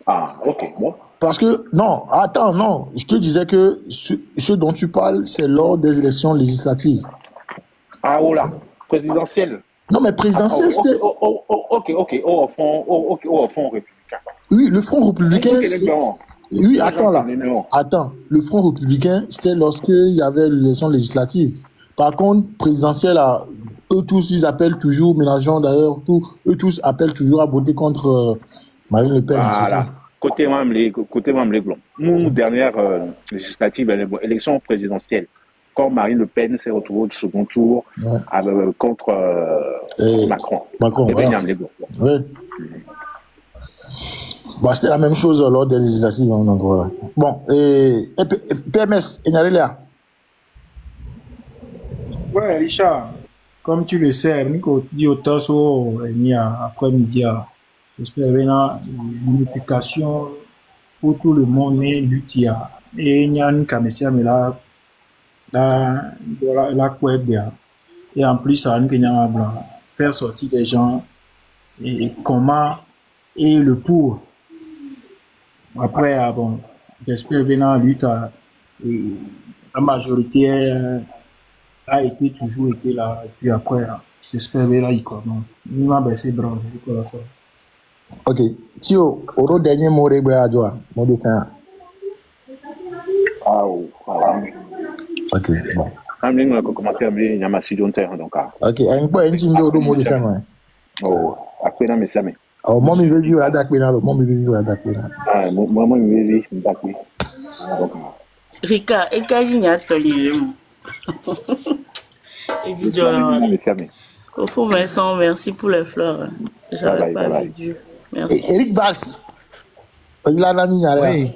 Ok, bon. Parce que, non, je te disais que ce dont tu parles, c'est lors des élections législatives. Présidentielle. Non, mais présidentielle, c'était... Ok, au Front républicain. Oui, le Front républicain... Oui, attends, le Front républicain, c'était lorsqu'il y avait l'élection législative. Par contre, présidentielle, eux tous, ils appellent toujours, Mélenchon d'ailleurs, eux tous appellent toujours à voter contre Marine Le Pen. Voilà. Côté même les blancs. Nous, dernière législative, élection présidentielle, quand Marine Le Pen s'est retrouvée au second tour contre Macron. Voilà. Ouais. Bon, c'était la même chose lors des législatives. Donc, voilà. Bon, et PMS, Enarelia. Ouais, Richard, comme tu le sais, Nico dit au Tasso, après-midi, j'espère qu'il y a une unification pour tout le monde, et il y a une camécia, mais là, et en plus, ça va faire sortir des gens, et comment, et le pour. Après, j'espère que la majorité a toujours été là, et puis après, j'espère que là, il m'a baissé bras. Ok. Tio, au dernier mot, mot de fin. Ok, bon. Ok, un peu intime de mot de fin. Après, non, mais ça, mais. Oh, moi, je vais vivre à Dakpena. Rika, et quand il y a Et puis, Kofo Vincent, merci pour les fleurs. J'avais pas vu Dieu. Merci. Eric Bass. Il a un ami. Oui.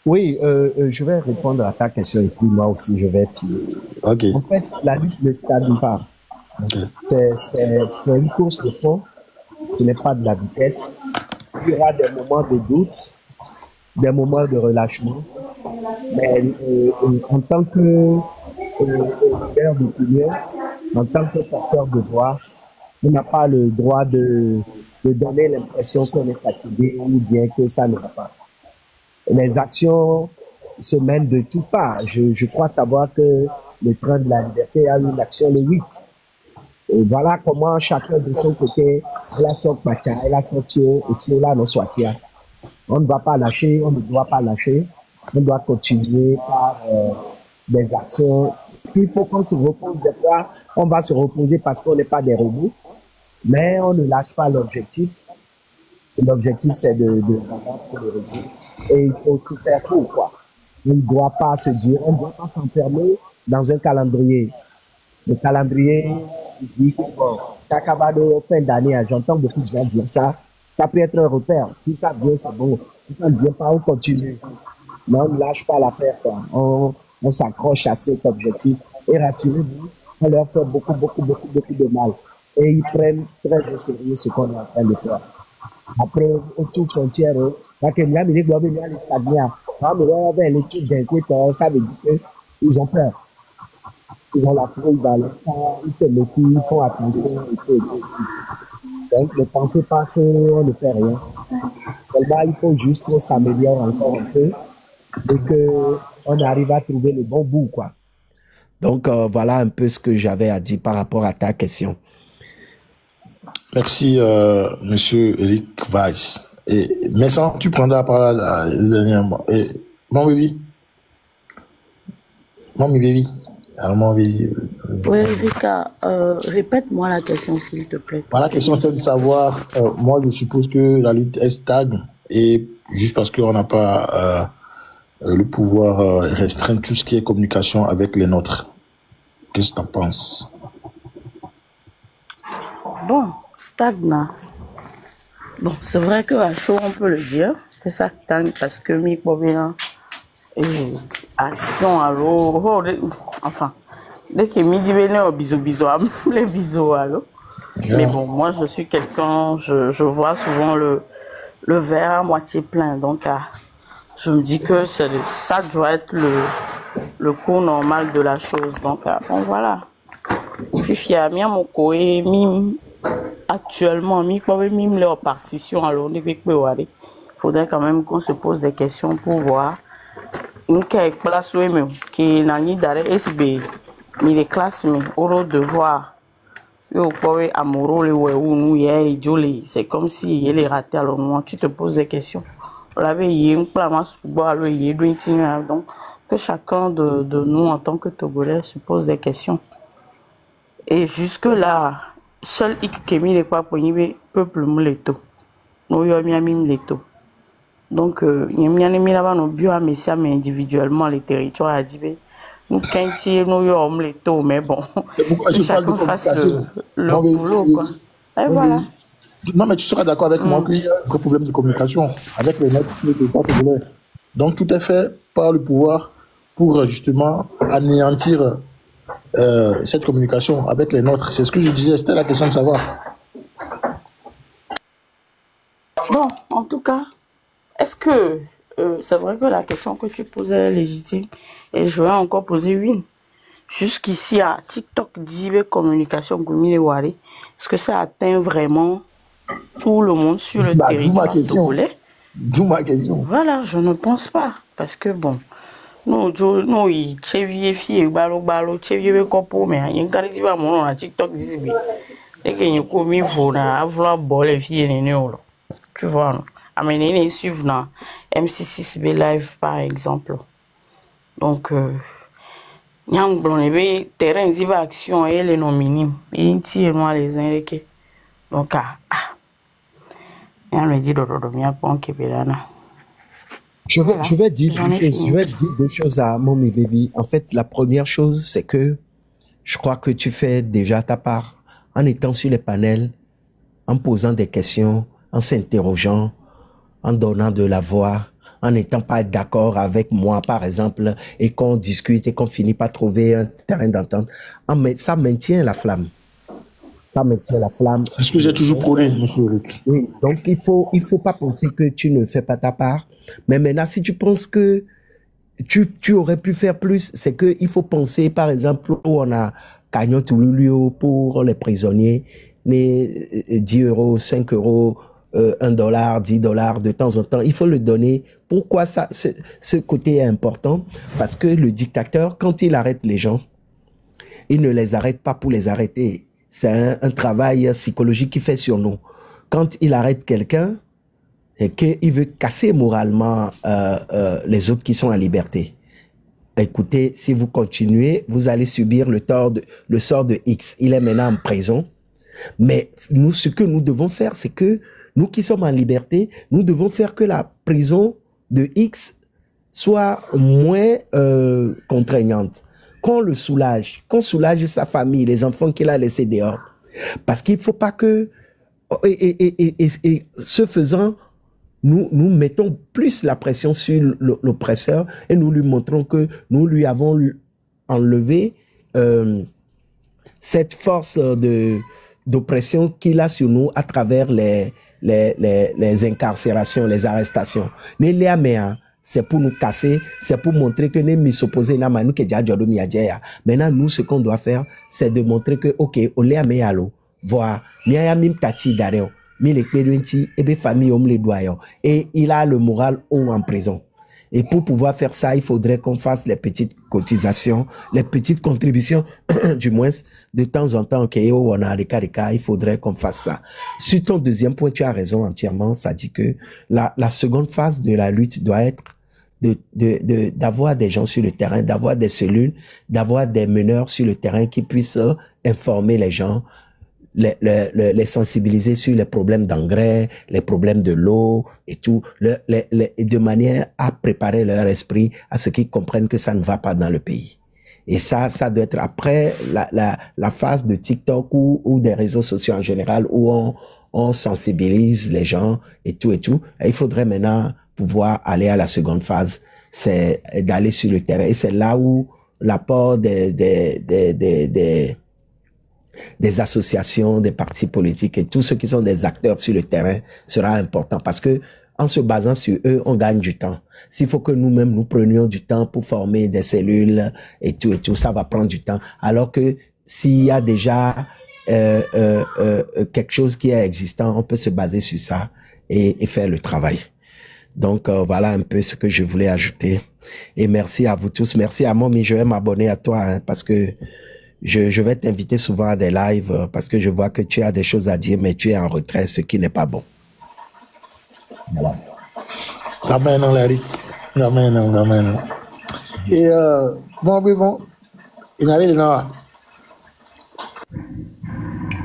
Oui, je vais répondre à ta question et puis moi aussi je vais filer. Ok. En fait, la lutte ne stagne pas. Okay. C'est une course de fond. Ce n'est pas de la vitesse. Il y aura des moments de doute, des moments de relâchement. Mais en tant que leader d'opinion, en tant que porteur de voix, on n'a pas le droit de donner l'impression qu'on est fatigué ou bien que ça ne va pas. Les actions se mènent de toutes parts. Je crois savoir que le train de la liberté a eu une action le 8. Et voilà comment chacun de son côté, elle a son pacha, elle a son tio, et tio là, non soit tia. On ne va pas lâcher, on ne doit pas lâcher. On doit continuer par des actions. S'il faut qu'on se repose des fois, on va se reposer parce qu'on n'est pas des robots. Mais on ne lâche pas l'objectif. L'objectif, c'est de pour le robot. Et il faut tout faire pour, quoi. On ne doit pas se dire, on ne doit pas s'enfermer dans un calendrier. Le calendrier, il dit que bon, Takabado, fin d'année, j'entends beaucoup de gens dire ça. Ça peut être un repère. Si ça vient, c'est bon. Si ça ne vient pas, on continue. Mais on ne lâche pas l'affaire, quoi. On s'accroche à cet objectif. Et rassurez-vous, on leur fait beaucoup de mal. Et ils prennent très au sérieux ce qu'on est en train de faire. Après, autour frontière, ça veut dire qu'ils ont peur. Ils ont la trouille dans le temps, ils se méfient, ils font attention, et tout. Donc, ne pensez pas qu'on ne fait rien. Seulement, il faut juste qu'on s'améliore encore un peu et qu'on arrive à trouver le bon bout, quoi. Donc, voilà un peu ce que j'avais à dire par rapport à ta question. Merci, monsieur Eric Weiss. Et Vincent, tu prendras la parole dernièrement. Et mon baby. Alors, mon baby. Oui, Rika, répète-moi la question, s'il te plaît. La question, c'est de savoir, moi, je suppose que la lutte est stagne et juste parce qu'on n'a pas le pouvoir restreindre tout ce qui est communication avec les nôtres. Qu'est-ce que tu en penses? Bon, stagne. Bon, c'est vrai qu'à chaud, on peut le dire, que ça stagne parce que Mikobina et action à l'eau, enfin, dès que midi vient au bisou, les bisous à l'eau. Mais bon, moi, je suis quelqu'un, je vois souvent le verre à moitié plein, donc je me dis que ça doit être le cours normal de la chose, donc bon, voilà. Puis, mon coé, actuellement, mime leur partition, alors il faudrait quand même qu'on se pose des questions pour voir une place où qui n'a ni d'arrêt SB, ni les classes, mais au devoir. C'est comme si il est raté, alors moi, tu te poses des questions. Donc, que chacun de nous, en tant que Togolais, se pose des questions. Et jusque-là, seul Ikemi n'est pas pour le peuple mouleto. Nous y avons leto. Donc, nous avons individuellement les territoires à dire. Nous avons leto, mais bon. Chacun fasse le boulot, quoi. Et voilà. Non, mais tu seras d'accord avec moi qu'il y a un vrai problème de communication avec les nôtres. Donc, tout est fait par le pouvoir pour justement anéantir cette communication avec les nôtres. C'est ce que je disais, c'était la question de savoir. Bon, en tout cas, est-ce que c'est vrai que la question que tu posais est légitime et je vais encore poser une. Jusqu'ici, à TikTok, dit communication, est-ce que ça atteint vraiment tout le monde sur le territoire togolais? D'où ma question. Voilà, je ne pense pas. Parce que bon, nous, il chevier fille, balo, chevier copo, mais il y a un cas qui va mon TikTok, dit, et qu'il y a commis, faut avoir bol les filles et les tu vois, non? Amener suivre dans MC6B Live, par exemple. Donc, il y a un terrain d'action et les noms minimes. Il tire moi les indiqués. Donc, il y a un dit de Rodomia Ponke Belana. Je vais dire deux choses à Mommy Baby. En fait, la première chose, c'est que je crois que tu fais déjà ta part en étant sur les panels, en posant des questions, en s'interrogeant, en donnant de la voix, en n'étant pas d'accord avec moi, par exemple, et qu'on discute et qu'on finit par trouver un terrain d'entente. Ça maintient la flamme. Ça maintient la flamme. C'est ce que j'ai toujours prôné, monsieur Eric. Oui, donc il faut pas penser que tu ne fais pas ta part. Mais maintenant, si tu penses que tu aurais pu faire plus, c'est qu'il faut penser, par exemple, où on a cagnotte ou Lulio pour les prisonniers, les 10 euros, 5 euros, 1 dollar, 10 dollars de temps en temps. Il faut le donner. Pourquoi ce côté est important? Parce que le dictateur, quand il arrête les gens, il ne les arrête pas pour les arrêter. C'est un travail psychologique qu'il fait sur nous. Quand il arrête quelqu'un, et qu'il veut casser moralement les autres qui sont en liberté. Écoutez, si vous continuez, vous allez subir le sort de X. Il est maintenant en prison. Mais nous, ce que nous devons faire, c'est que nous qui sommes en liberté, nous devons faire que la prison de X soit moins contraignante. Qu'on le soulage, qu'on soulage sa famille, les enfants qu'il a laissés dehors. Parce qu'il ne faut pas que... Et ce faisant, nous mettons plus la pression sur l'oppresseur et nous lui montrons que nous lui avons enlevé cette force d'oppression qu'il a sur nous à travers les incarcérations, les arrestations. C'est pour nous casser, c'est pour montrer que nous sommes s'opposer. Maintenant, nous, ce qu'on doit faire, c'est de montrer que, ok, olé mealo, voir, mim tachi dareo, et il a le moral haut en prison. Et pour pouvoir faire ça, il faudrait qu'on fasse les petites cotisations, les petites contributions, du moins, de temps en temps, il faudrait qu'on fasse ça. Sur ton deuxième point, tu as raison entièrement, ça dit que la seconde phase de la lutte doit être d'avoir des gens sur le terrain, d'avoir des cellules, d'avoir des meneurs sur le terrain qui puissent informer les gens, les sensibiliser sur les problèmes d'engrais, les problèmes de l'eau et tout, de manière à préparer leur esprit à ce qu'ils comprennent que ça ne va pas dans le pays. Et ça doit être après la phase de TikTok ou des réseaux sociaux en général où on sensibilise les gens et tout et tout. Et il faudrait maintenant pouvoir aller à la seconde phase, c'est d'aller sur le terrain. Et c'est là où l'apport des associations, des partis politiques et tous ceux qui sont des acteurs sur le terrain sera important parce que en se basant sur eux, on gagne du temps. S'il faut que nous-mêmes nous prenions du temps pour former des cellules et tout, ça va prendre du temps. Alors que s'il y a déjà quelque chose qui est existant, on peut se baser sur ça et faire le travail. Donc voilà un peu ce que je voulais ajouter. Et merci à vous tous. Merci à Mommy. Je vais m'abonner à toi parce que je vais t'inviter souvent à des lives parce que je vois que tu as des choses à dire, mais tu es en retrait, ce qui n'est pas bon. Voilà. Amen, Larry. Amen. Et bon, il y a les là.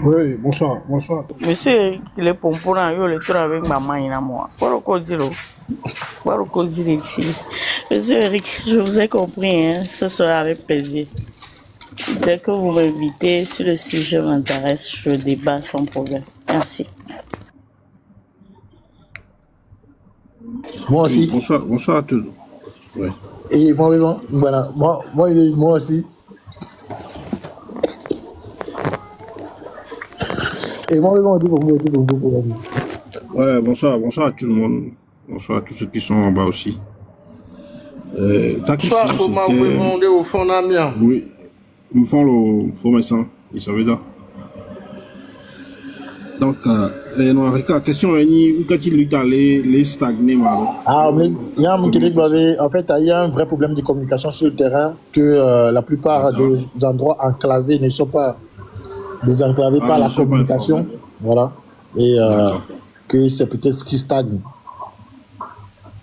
Oui, bonsoir. Monsieur, il est pompon, il est tout avec maman et moi. Monsieur Eric, je vous ai compris, hein, ce sera avec plaisir. Dès que vous m'invitez sur le sujet m'intéresse, je débat sans problème. Merci. Moi aussi. Bonsoir à tous. Ouais. Et moi aussi. Et moi, ouais, bonsoir à tout le monde. Bonsoir à tous ceux qui sont en bas aussi. Bonsoir, faut m'envoyer au fond d'Amiens. Oui. Nous font le formation, il s'en veut. Donc, la question est quand il lutte à les stagner, ah, mais il y a en fait, il y a un vrai problème de communication sur le terrain que la plupart des endroits enclavés ne sont pas désenclavés par la communication. Voilà. Et que c'est peut-être ce qui stagne.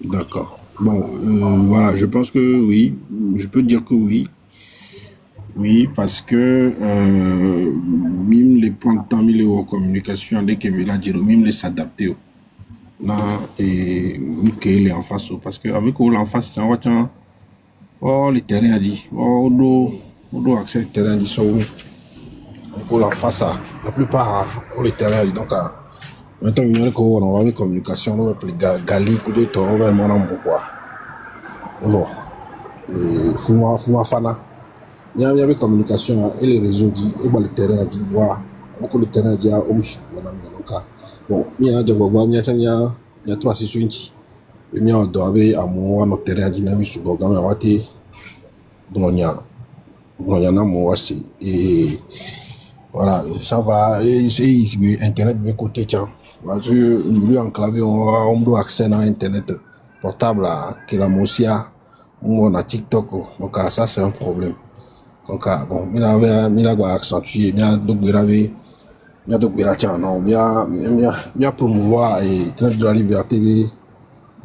D'accord. Bon, voilà, je pense que oui. Je peux dire que oui. Oui, parce que même les points de temps, les communications, dès que là, même les s'adapter. et qu'il est en face, parce que avec en face, oh, le terrain a dit, oh, on doit accès le terrain dit, en face, la plupart, le terrain a dit, donc, maintenant, on va avoir une communication, on va appeler Gali, coup de taureau, on va avoir quoi. Bon, Fuma Fana, il y a une communication, et les réseaux disent, et le terrain a dit, voilà, le terrain a dit, bon, il y a des gens, il y a 3 sessions, il y a un terrain dynamique, et voilà, ça va, et Internet de côté, tiens, parce que milieu enclavé, on doit accès à Internet portable, qui est la Mosia, on a TikTok, donc ça c'est un problème. Donc, bon, il a accentué, il y a promouvoir et traiter de la liberté,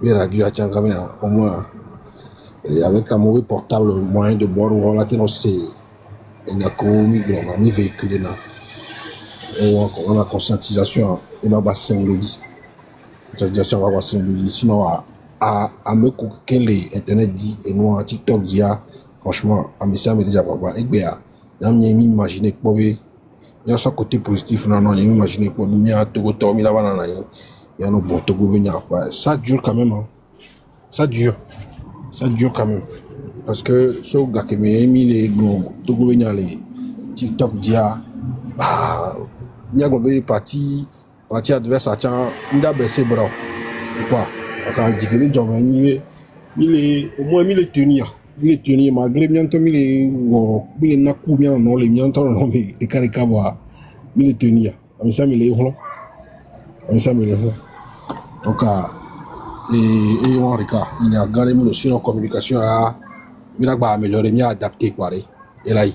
mais radio quand même, au moins, et avec un mauvais portable, moyen de boire ou là, c'est il y a un véhicule là. On a conscientisation, et là, c'est symbolique. Conscientisation va symbolique. Sinon, à me couper les Internet dit, et nous, en TikTok dit, franchement, à me ça me déjà pas. Et bien, il y a imaginer que il y a son côté positif, non, il y a imaginer que il y a tout le temps, il y a un bon Togo, ça dure quand même. Ça dure quand même. Parce que ce gars qui m'a mis les Togo, les TikTok dia, il y a une partie adverse, il a baissé bras. Quoi? Quand il dit que les gens il est au moins il est tenir. Il est tenu malgré bien il est nakou bien non les miens non mais les caricavois il est tenu. Mais ça il est donc et on regarde il y a gagné le sur la communication à il a améliorer mieux adapter quoi et là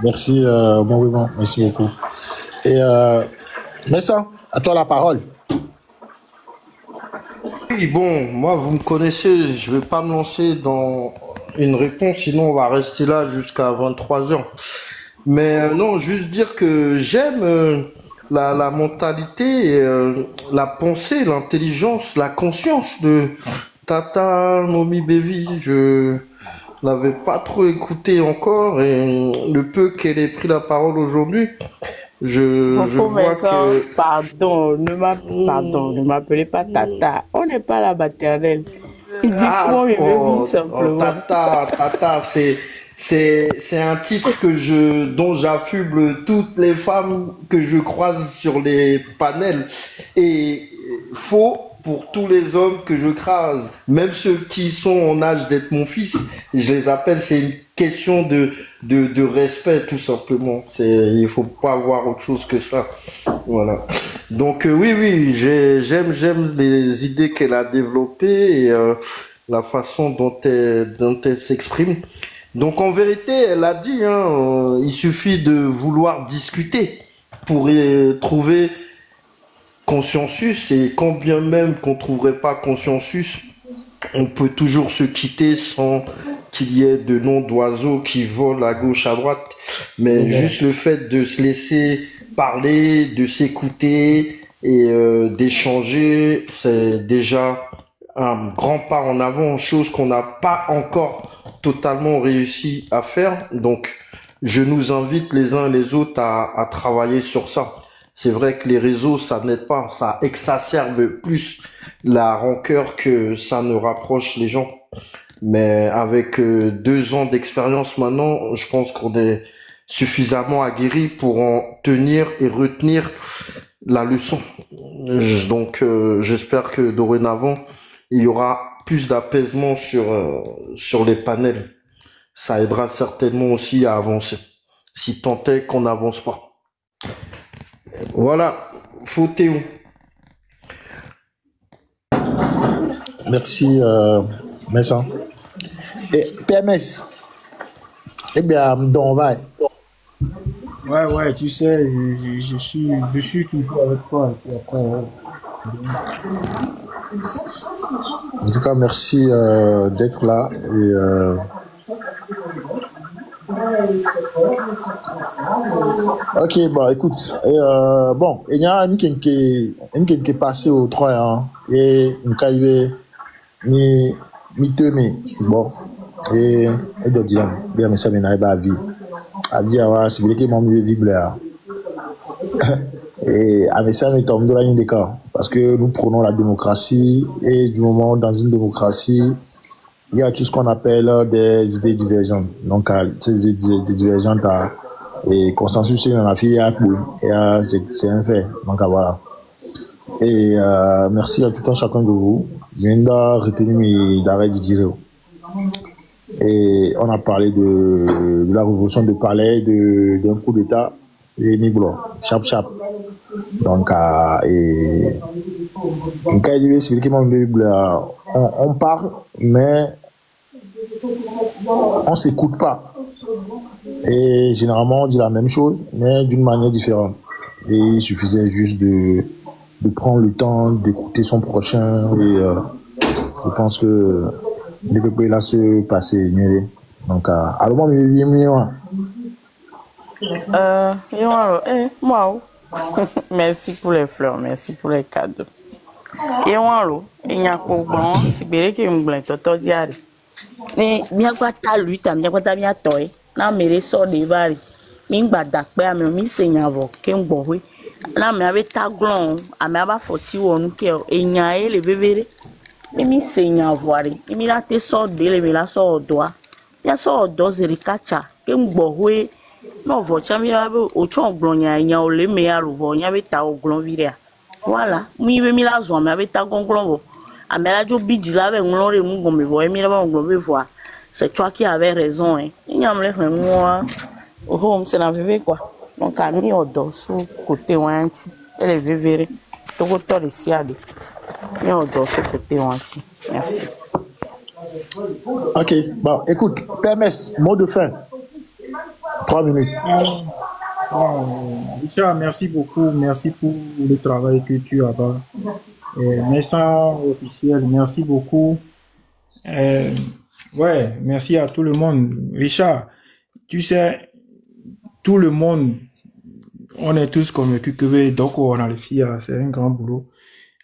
merci bon vivant, merci beaucoup et mais ça à toi la parole. Oui, bon, moi, vous me connaissez, je vais pas me lancer dans une réponse, sinon on va rester là jusqu'à 23h. Mais non, juste dire que j'aime la mentalité, la pensée, l'intelligence, la conscience de Tata Momi Bevi. Je l'avais pas trop écouté encore et le peu qu'elle ait pris la parole aujourd'hui, je vois que... Pardon, ne m'appelez pas Tata. On n'est pas la maternelle. Dites-moi, Bevi, simplement. Tata, c'est un titre dont j'affuble toutes les femmes que je croise sur les panels. Et faux pour tous les hommes que je crase, même ceux qui sont en âge d'être mon fils, je les appelle, c'est une question de respect, tout simplement. Il faut pas avoir autre chose que ça. Voilà. Donc, oui, j'aime les idées qu'elle a développées et la façon dont elle s'exprime. Donc, en vérité, elle a dit, il suffit de vouloir discuter pour y trouver consensus, et quand bien même qu'on trouverait pas consensus, on peut toujours se quitter sans qu'il y ait de noms d'oiseaux qui volent à gauche, à droite. Mais juste le fait de se laisser parler, de s'écouter et d'échanger, c'est déjà un grand pas en avant, chose qu'on n'a pas encore totalement réussi à faire. Donc, je nous invite les uns et les autres à travailler sur ça. C'est vrai que les réseaux, ça n'aide pas, ça exacerbe plus la rancœur que ça ne rapproche les gens. Mais avec 2 ans d'expérience maintenant, je pense qu'on est suffisamment aguerri pour en tenir et retenir la leçon. Donc, j'espère que dorénavant, il y aura plus d'apaisement sur les panels. Ça aidera certainement aussi à avancer, si tant est qu'on n'avance pas. Voilà, Théo. Merci, Messan. Et PMS, eh bien, on va. Ouais, tu sais, je suis toujours avec toi. Et puis après, en tout cas, merci d'être là. Ok, bah écoute, bon, il y a une qui est passée au 3 hein, et une qui est mi-temi, bon, et de dire, bien, mais ça m'en a pas vie. À dire, c'est bien que mon mieux vivre là. Et à mes ça, nous tombons dans des cas, parce que nous prenons la démocratie, et du moment dans une démocratie, il y a tout ce qu'on appelle des idées divergentes. Donc, ces idées divergentes, et consensus sur la fille, c'est un fait. Donc, voilà. Et merci à tout un chacun de vous. Je viens de retenir d'arrêt de dire. Et on a parlé de la révolution de palais, d'un coup d'État, et Niblo, chap. Donc, et on parle, mais on s'écoute pas. Et généralement, on dit la même chose, mais d'une manière différente. Et il suffisait juste de prendre le temps d'écouter son prochain. Et je pense que les peuples là se passer mieux. Donc, alors, moi, merci pour les fleurs, merci pour les cadeaux. Et on il y a quoi bon, c'est bien que me blanc toto diari. Mais bien quoi ta lutte, bien quoi ta bien toi. Na mere so de bari. Mi gba dape ami mi se yanvo ke ngbo we. Na me ave ta glon, ami aba foti wonu ke eyan e le bebere. Mi se yanvo ari. Mi la te so de le mi la so odoa. Ya so odo zeri kacha ke ngbo we. No vo chami ave o chon glon yan o le me aru vo yan be ta o glon virea. Voilà, mi be mi la zo ami ave ta glon vo. Ami la jo bidji la ve nglon re mu gombe vo, mi la ba glon be vo. C'est toi qui avais raison. Hein. Il y a moi, home, c'est la vérité quoi. Donc, à mi odo sous côté wanti, elle est vérité. Tout le temps ici à deux. Mi odo sous côté wanti. Merci. Ok, bon, écoute, PMS, mot de fin. 3 minutes. Richard, merci beaucoup. Merci pour le travail que tu as fait. Message officiel, merci beaucoup. Ouais, merci à tout le monde. Richard, tu sais, tout le monde, on est tous convaincus que donc on a les filles, c'est un grand boulot.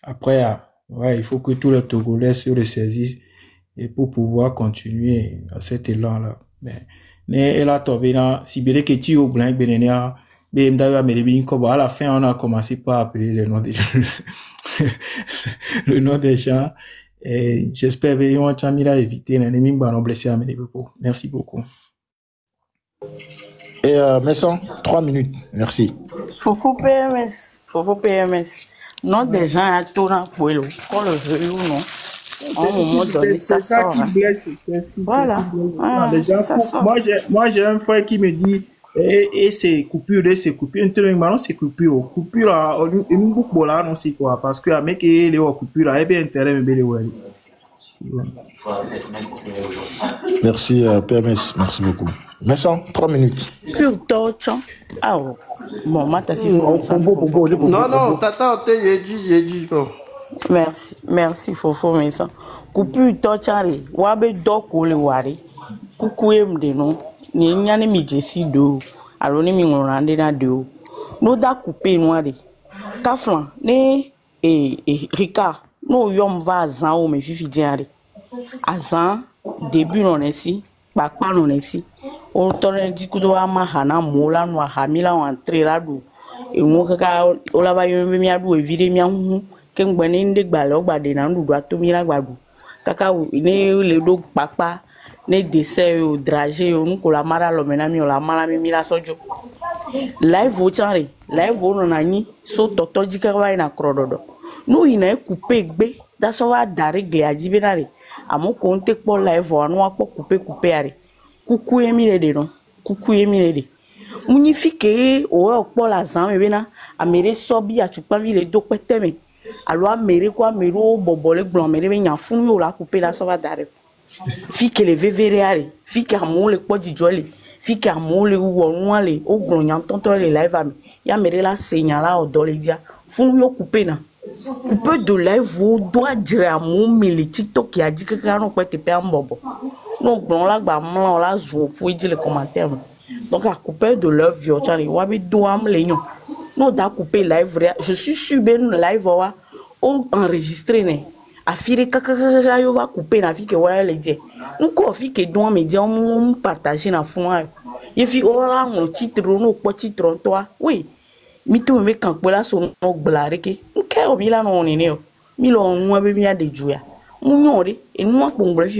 Après, ouais, il faut que tous les Togolais se ressaisissent et pour pouvoir continuer à cet élan-là. Mais là, si bien que tu au blanc, à la fin, on a commencé par appeler le nom des gens. Le nom des gens. Et j'espère que vous avez évité l'ennemi blessé à mes beaucoup. Merci beaucoup. Et Messon, 3 minutes. Merci. Fofo PMS. Fofo PMS. Non, des gens à tout dans pour le qu'on le veuille ou non. À un moment donné, ça sort. Voilà. Moi, j'ai un frère qui me dit et c'est coupure, c'est coupure. Coupure, une boucle là, non, c'est quoi? Parce que avec les coupures, il y a intérêt, mais merci, PMS, merci beaucoup. Messon, 3 minutes. Ah, bon, maintenant, c'est non, tata, j'ai dit. Merci, Fofo, Messon. Coupure, torchari, wabe doko le wari, kukuem de non. Ni nyane mi jesi do aloni mi ngorande na do no da couper noire kaflan ne Ricard no yom va azan o me fifi diare azan début non esi papa non esi on tore di kudo ama hana mola no hamila on entrer la do e mo kaka o la ba yom mi adu e vide mi hu ke ngbani nde gbale o gbade na ndu ato mi la gbadu kaka ne le do papa ne dessert au dragé ou nous la mara l'homenami ou la mara mi la sojo live au chanre live au nani so toto jikawa ina krododo nous ina couper gbe da so wa dare gle ajibe nare amo ko nte po live au anu apo couper are kuku emile de non kuku emile de munifike o po la zan me na amere so bi atupa mi le do peteme alo amere ko amere o bobole gbon amere me nya fun yo la couper la so wa dare fique le vevereare fique amou le podi joli fique amou le wonwale o glonyan tonto le live am ya mere la segnala o dole dia fun yo couper na couper de live o doit dire amou mi le TikTok ya di kaka no pe te pe ambobo Nous, bon, là, bah, on l'a joué pour dire les commentaires. Donc, à couper de leur vie, tu vois, wabi douam les gens. Nous, d'à couper live, je suis sûr, ben, live, on enregistré, né. A fire kaka yo va couper na fi que ouais les dire. Nous, quoi, fi que douam me dit, on partage na fond. Il fi, oh, mon titre, non, quoi, titre, toi. Oui. Mi tu me quand pour la son no blare ke. Nke o mi la no ni ne o. Mi lo nwa be mi ade juya. Munyore, et nous, pour bref,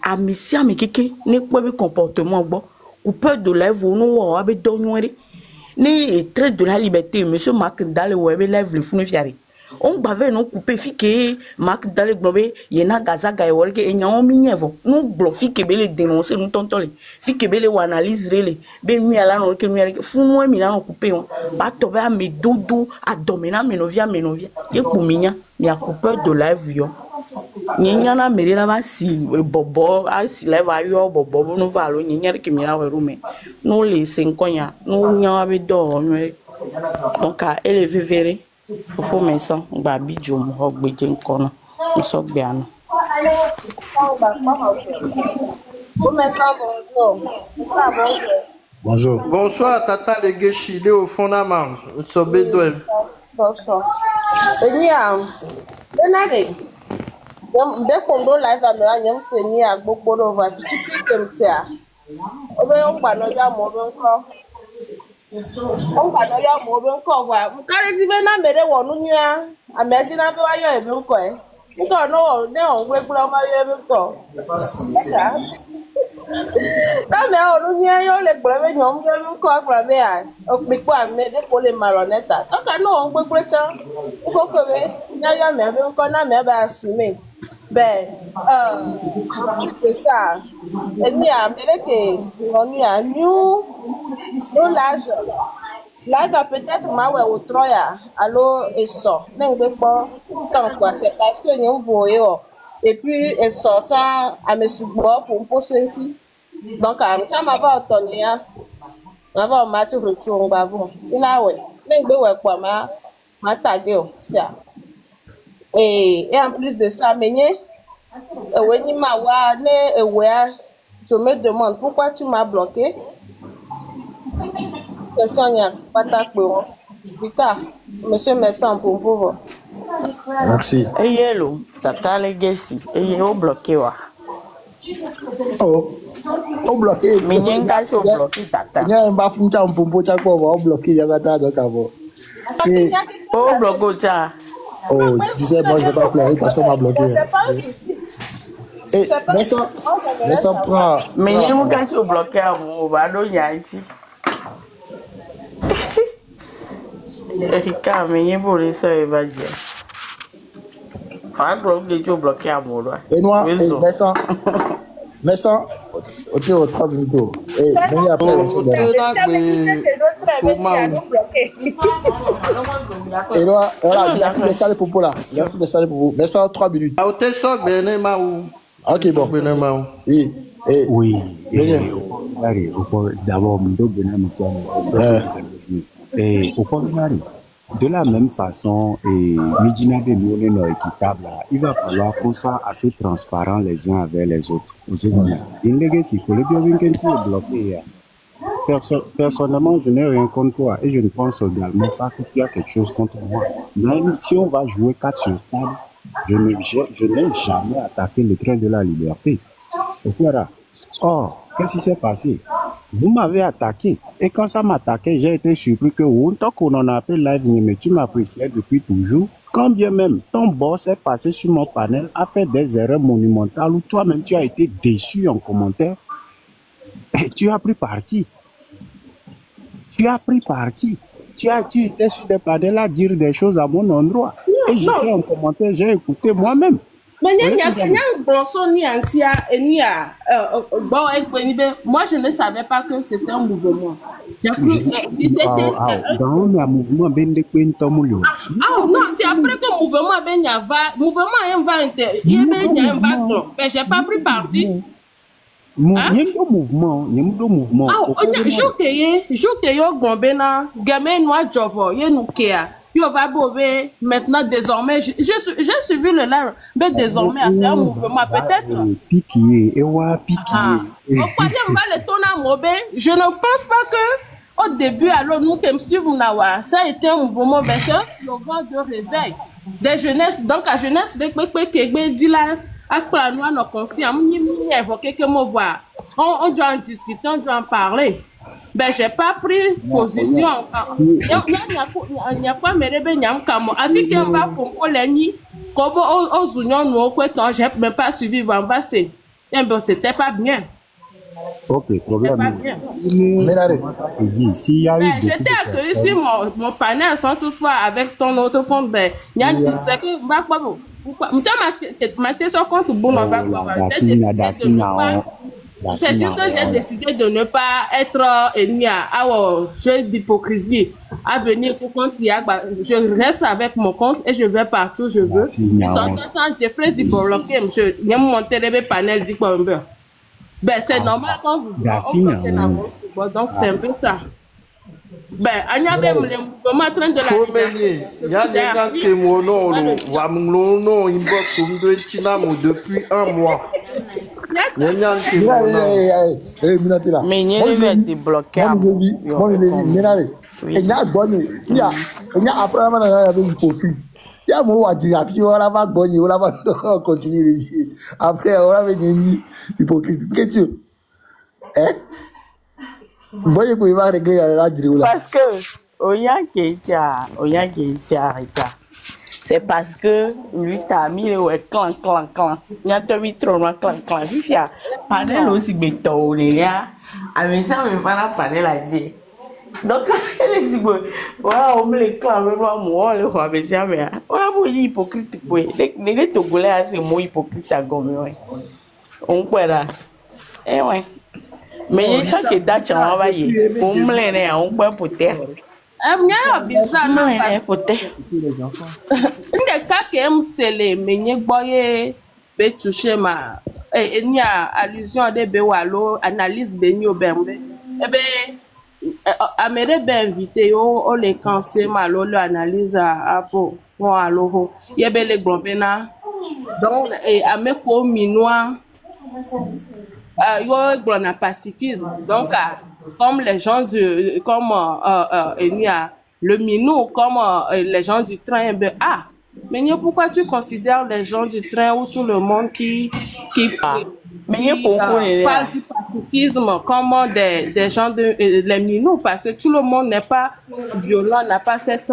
à Messia, mais qui n'est pas le comportement bon, ou peur de lèvres, nous, avec donner, ni traite de la liberté, monsieur Marc dans le web, lève le fou, on bavait non coupé, fique, Marc dans le globe, y en a Gaza, Gaïwork, et n'y a un minévo, nous, blofi, que belle dénoncer, nous tontons, fique belle ou analyse, les, ben, nous, à la non, que nous, fou, moi, Milan, coupé, bah, tobe à mes doudou, à domina, menovia, et pour migna, mais à couper de lèvres, yo. Nyanya meri la ba si bobo a si la va yo bobo no va lo nyanya ke mi la we rume no le senkonya no nya be do donc a élever véré fofo mensan ba bijo mo ho gbeje nkono so gbe ana Bonjour. Bonsoir tata les geshi il est au fond na ma so bedo bonsoir enia enare dès qu'on doit live à me anyam se ni agbogbo no va tu dem se a obe on gba no ya mo be nko on gba no ya mo be nko wa mkare ti be na mere wonu ni a ameji na be wa yo e be nko e nko no ne on gbe gbura ma yo e be nko na me onu ni yo le gbura be nyom be nko gbura be a o pe po ame de ko le maroneta so ka no on gbe gbura ta ko ko be ya ya me be nko na me ba assume ben c'est ça et ni a que on y a nous l'âge va peut-être ma ouais au troya allo et sort n'en pas tant quoi c'est parce que nous voyons et puis et sortant à mes supports pour poser donc ça m'a pas entendu hein on va match retour on va voir là ouais n'en ouais quoi ma tagué ça et en plus de ça, je me demande pourquoi tu m'as bloqué. Monsieur Messan pour vous. Merci. Et hello, tata les gessi, et au bloqué wa. Oh, au bloqué. Mais n'y a pas de bloqué tata. Il y a un bafou qui a un pompo qui a bloqué, il y a un tas de cavo. Oh bloqué ça. Oh, tu sais, moi je ne vais pas pleurer parce qu'on m'a bloqué. Et mais ça prend. Mais il y a un gars qui est bloqué à mon bado, il y a ici. Erika, mais il y a un beau ça, il va dire. Enfin, il est bloqué à mon doigt. Et moi, mais ça, ok, au 3 minutes. Et mais après, et là, merci de ça les popos là. Merci de ça les popos. Mais ça, 3 minutes. Ah, t'es ça, Bené Maou. Ok, bon. Bené Maou. Oui. Oui. D'abord, et au contraire, de la même façon, Midina de nous est équitable. Il va falloir qu'on soit assez transparent les uns avec les autres. Personnellement, je n'ai rien contre toi et je ne pense également pas que tu as quelque chose contre moi. Mais si on va jouer 4 sur table, je n'ai jamais attaqué le train de la liberté. Voilà. Or, qu'est-ce qui s'est passé? Vous m'avez attaqué. Et quand ça m'attaquait, j'ai été surpris que tant qu'on en a appelé live, mais tu m'appréciais depuis toujours. Quand bien même ton boss est passé sur mon panel, a fait des erreurs monumentales où toi-même tu as été déçu en commentaire. Et tu as pris parti. Tu étais sur des panels à dire des choses à mon endroit. Et j'étais en commentaire, j'ai écouté moi-même. Mais moi, je ne savais pas que c'était un mouvement. Dans le mouvement, non, c'est après que le mouvement mais j'ai pas pris parti. Mouvement. Yo va bover maintenant désormais j'ai suivi le live mais désormais c'est un mouvement peut-être piqué et ouais piqué je ne pense pas que au début alors nous qui me suivons ça a été un mouvement ben c'est un slogan de réveil des jeunesses donc à jeunesse de dit là après nous nos conscients on évoquer que moi voir on doit en discuter on doit en parler. Ben, j'ai pas pris position. Il n'y a pas de nyam kamo. Avec un bas pour l'année, comme aux unions, nous, j'ai même pas suivi Van Bassé. Et ben, c'était pas bien. Ok, problème. J'étais accueilli sur mon panel sans toutefois avec ton autre compte. Ben, il y a c'est que, bah, pourquoi? Ma question contre bon, on va c'est juste que j'ai décidé de ne pas être ennemi à jeu d'hypocrisie à venir pour compte. Je reste avec mon compte et je vais partout où je veux. Quand je fais du bloquer, je viens monter les panels du combat. Ben, c'est normal quand vous donc c'est un peu ça. Ben, il y avait le mouvement train de la depuis un mois. Mais il va être débloqué. Il y a un mot à dire, on va gagner, on va continuer. Après, on va gagner hypocrite. Qu'est-ce que tu hein? Vous voyez qu'il va régler la dire. Parce que, c'est parce que lui t'a mis le clan. Il a mis trop de clan. Il y a panel aussi béton, il y a. Mais ça, me va la panel à dire. Donc, elle est si bonne. Voilà, on me les clame, moi, le roi, mais ça, mais. Voilà, vous êtes hypocrite. Les Togolais, c'est moi hypocrite à gomme. On peut là. Eh ouais. Mais il y a chaque état, on va y aller. On me l'est, on peut peut-être. Bizarre, non, peut-être. Une des cas qui aime, c'est les meuniers boyés, peut toucher ma. Et il y a allusion à des béwalo, analyse de New Bembe. Eh bien, Amérique ben invité on les cancer malo l'analyse à pour alors il y a les globena donc et ameko minois yo glona pacifisme donc comme les gens du comme il y a le minou comme les gens du train ben mais pourquoi tu considères les gens du train ou tout le monde qui parle du pacifisme comme des gens de les minous parce que tout le monde n'est pas violent, n'a pas cette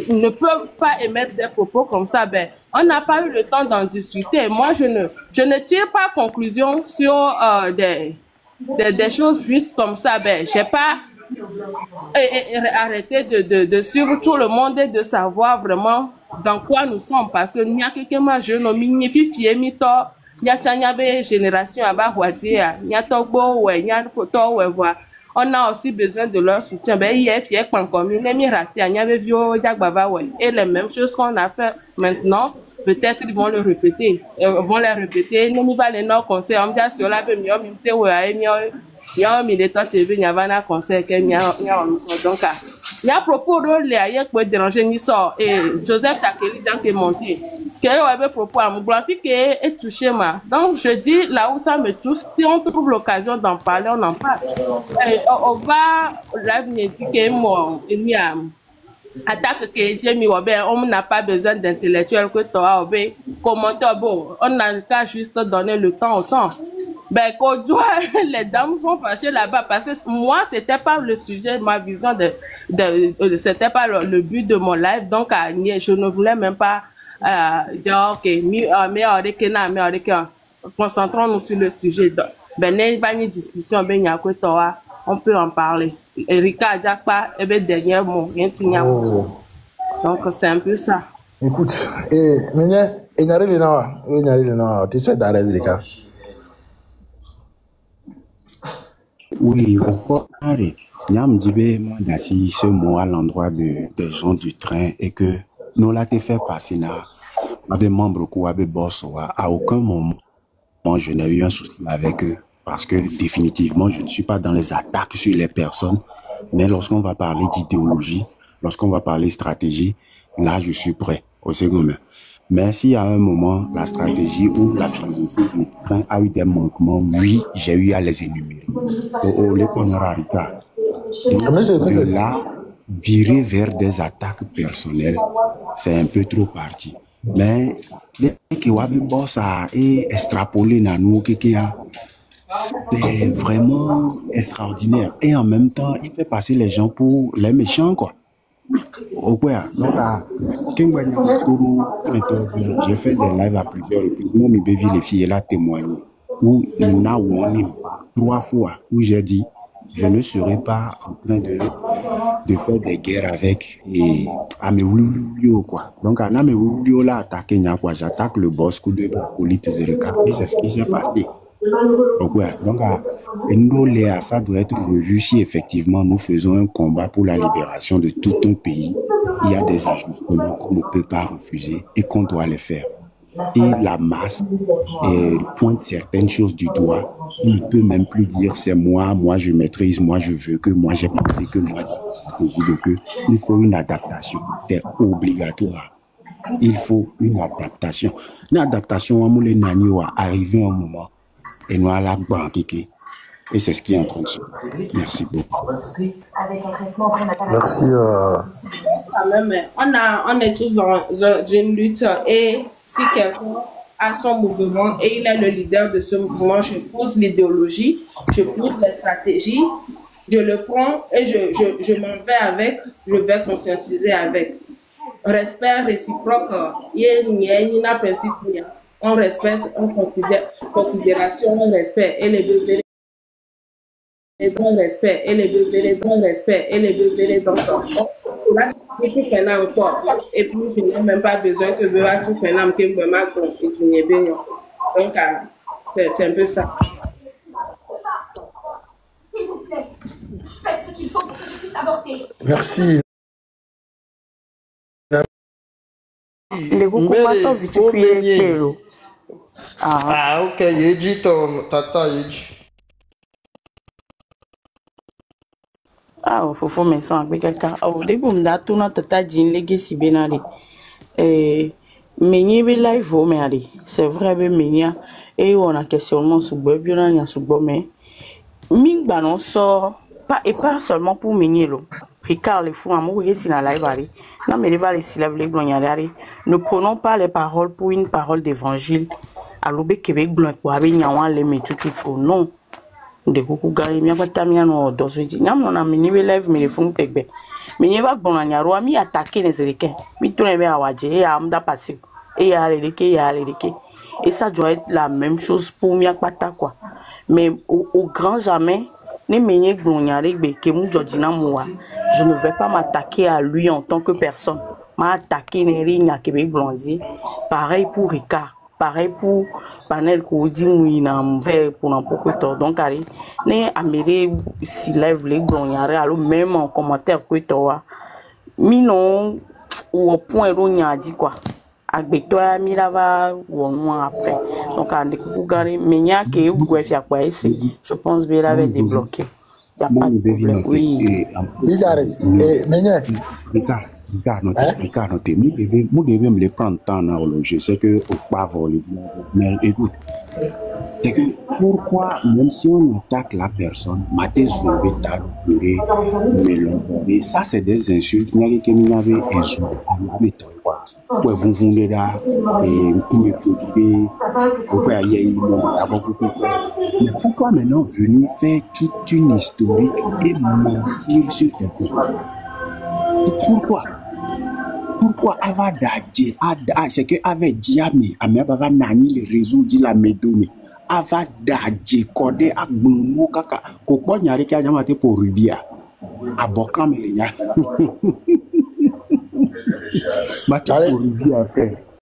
ne peut pas émettre des propos comme ça. Ben, on n'a pas eu le temps d'en discuter. Moi, je ne tire pas conclusion sur des choses juste comme ça. Ben, j'ai pas arrêté de suivre tout le monde et de savoir vraiment dans quoi nous sommes parce que il y a quelqu'un majeur non minifié mito il y a une génération à Bahuatia il y a Togo ouais il y a photo ouais voilà on a aussi besoin de leur soutien ben il y a fier comme une émirate il y avait vieux Jagbava ouais et les mêmes choses qu'on a fait maintenant peut-être ils vont le répéter nous va les nord conseil on dit sur la be mi o mi te ouais mi o mi de toi TV n'y a conseil que n'y a donc il y a propos de l'ailleurs pour déranger ni sort et Joseph Takeli dans qui est monté que avait propos à mon graphique est touché ma donc je dis là où ça me touche si on trouve l'occasion d'en parler on en parle et on va l'avenir dit que moi il y a attaque que j'ai mis on n'a pas besoin d'intellectuels que toi commenter bon on a qu'à juste donner le temps au temps ben qu'on doit les dames sont fâchées là-bas parce que moi c'était pas le sujet ma vision c'était pas le but de mon live donc je ne voulais même pas dire ok mais concentrons-nous sur le sujet ben il va y avoir une discussion ben il y a que toi on peut en parler. Erika Diakpa, dernier mot, donc c'est un peu ça. Écoute, il n'y a rien, tu sais d'arrêter les cas. Oui, pourquoi Niam Dibé m'a dit ce mot à l'endroit des gens du train et que nous l'avons fait passer avec membres ou avec boss à aucun moment je n'ai eu un souci avec eux. Parce que définitivement, je ne suis pas dans les attaques sur les personnes, mais lorsqu'on va parler d'idéologie, lorsqu'on va parler stratégie, là, je suis prêt au second main. Mais s'il y a un moment, la stratégie ou la philosophie du point a eu des manquements, oui, j'ai eu à les énumérer. De là, virer vers des attaques personnelles, c'est un peu trop parti. Mais, extrapoler dans nous, c'est vraiment extraordinaire. Et en même temps, il fait passer les gens pour les méchants, quoi. Donc, j'ai fait des lives à plusieurs reprises. Moi, mes bébés, les filles, là, témoigné. Où il y en a 3 fois où j'ai dit, je ne serai pas en train de faire des guerres avec et Amewoulio, quoi. Donc, à Amewoulio, là, attaqué, j'attaque le boss, coup de police, et c'est ce qui s'est passé. Donc, ouais, donc, ça doit être revu si effectivement nous faisons un combat pour la libération de tout un pays. Il y a des ajustements qu'on ne peut pas refuser et qu'on doit les faire. Et la masse pointe certaines choses du doigt. On ne peut même plus dire c'est moi je maîtrise, moi je veux que, moi j'ai pensé que, moi que. Il faut une adaptation. C'est obligatoire. Il faut une adaptation. Une adaptation, on va arriver un moment. Et nous allons la et c'est ce qui est en train de se passer. Merci beaucoup. Merci. Quand même, on est tous dans une lutte et si quelqu'un a son mouvement et il est le leader de ce mouvement, je pose l'idéologie, je pose la stratégie, je le prends et je m'en vais avec, je vais conscientiser avec. Respect réciproque, il y a un principe. On respecte, on considération, on respect et les bébés. Les bons respect et les bébés, les bons respect et les bébés, les bons là, je tout fais là encore. Et puis, je n'ai même pas besoin que je vais tout faire là, que je m'accorde et tu n'es bien. Donc, c'est un peu ça. S'il vous plaît, faites ce qu'il faut pour que je puisse avorter. Merci. Les coups sont vite cuits. Ah, ok, Yeji, tata Yeji. Ah, faut me sentir quelqu'un. Oh, les boum d'atu na tata jean legacy benari. Menye be live au mari. C'est vrai be menya. Et on a questionnement sur bien y a sur mais ming banon sort pas et pas seulement pour menye lo. Ricard les fous amour si na live ari. Non mais les va les syllabes les gloriari. Ne prenons pas les paroles pour une parole d'évangile. À l'obé Québec blanc quoi avec nyawan les mais tout non. De coucou gari mi abata mi no dosweji nyam no na mi ni live mi le fun tegbe mi ni ba gbon anyaro mi attaquer les éléquins mi to ebe awaje et amda passer et ya leke et ça doit être la même chose pour mi akpata quoi mais au grand jamais ni menye glonyare gbe ke mu jojina muwa je ne vais pas m'attaquer à lui en tant que personne m'a attaqué ne rinya Québec blondier pareil pour Ricard. Pareil pour panel qu'on dit mouina m'vait pour n'importe quoi donc allez né améré si lève les glonyare alors même en commentaire que toi mi non ou au point où on a dit quoi avec toi mi lava ou on après donc à découvrir gari menya que ou quoi faire quoi ici je pense bien avait débloqué y a pas de problème oui menya Ricardo, vous devez me le prendre temps, je sais que au pas voler, mais écoute, c'est que pourquoi, même si on attaque la personne, maté zoué, taluré, mélangé, ça c'est des insultes, il y a qui m'avait insulté, quoi, vous voulez là, et vous me produisez, pourquoi il y a eu mais pourquoi maintenant venir faire toute une historique et mentir sur quelqu'un? Pourquoi avoir d'adje c'est que avec diamé à baba nani le réseau dit la médone avoir d'adje codé à gbomo kaka ko po nyari ka nyamate pour rubia abokam le nya ma pour rubia fait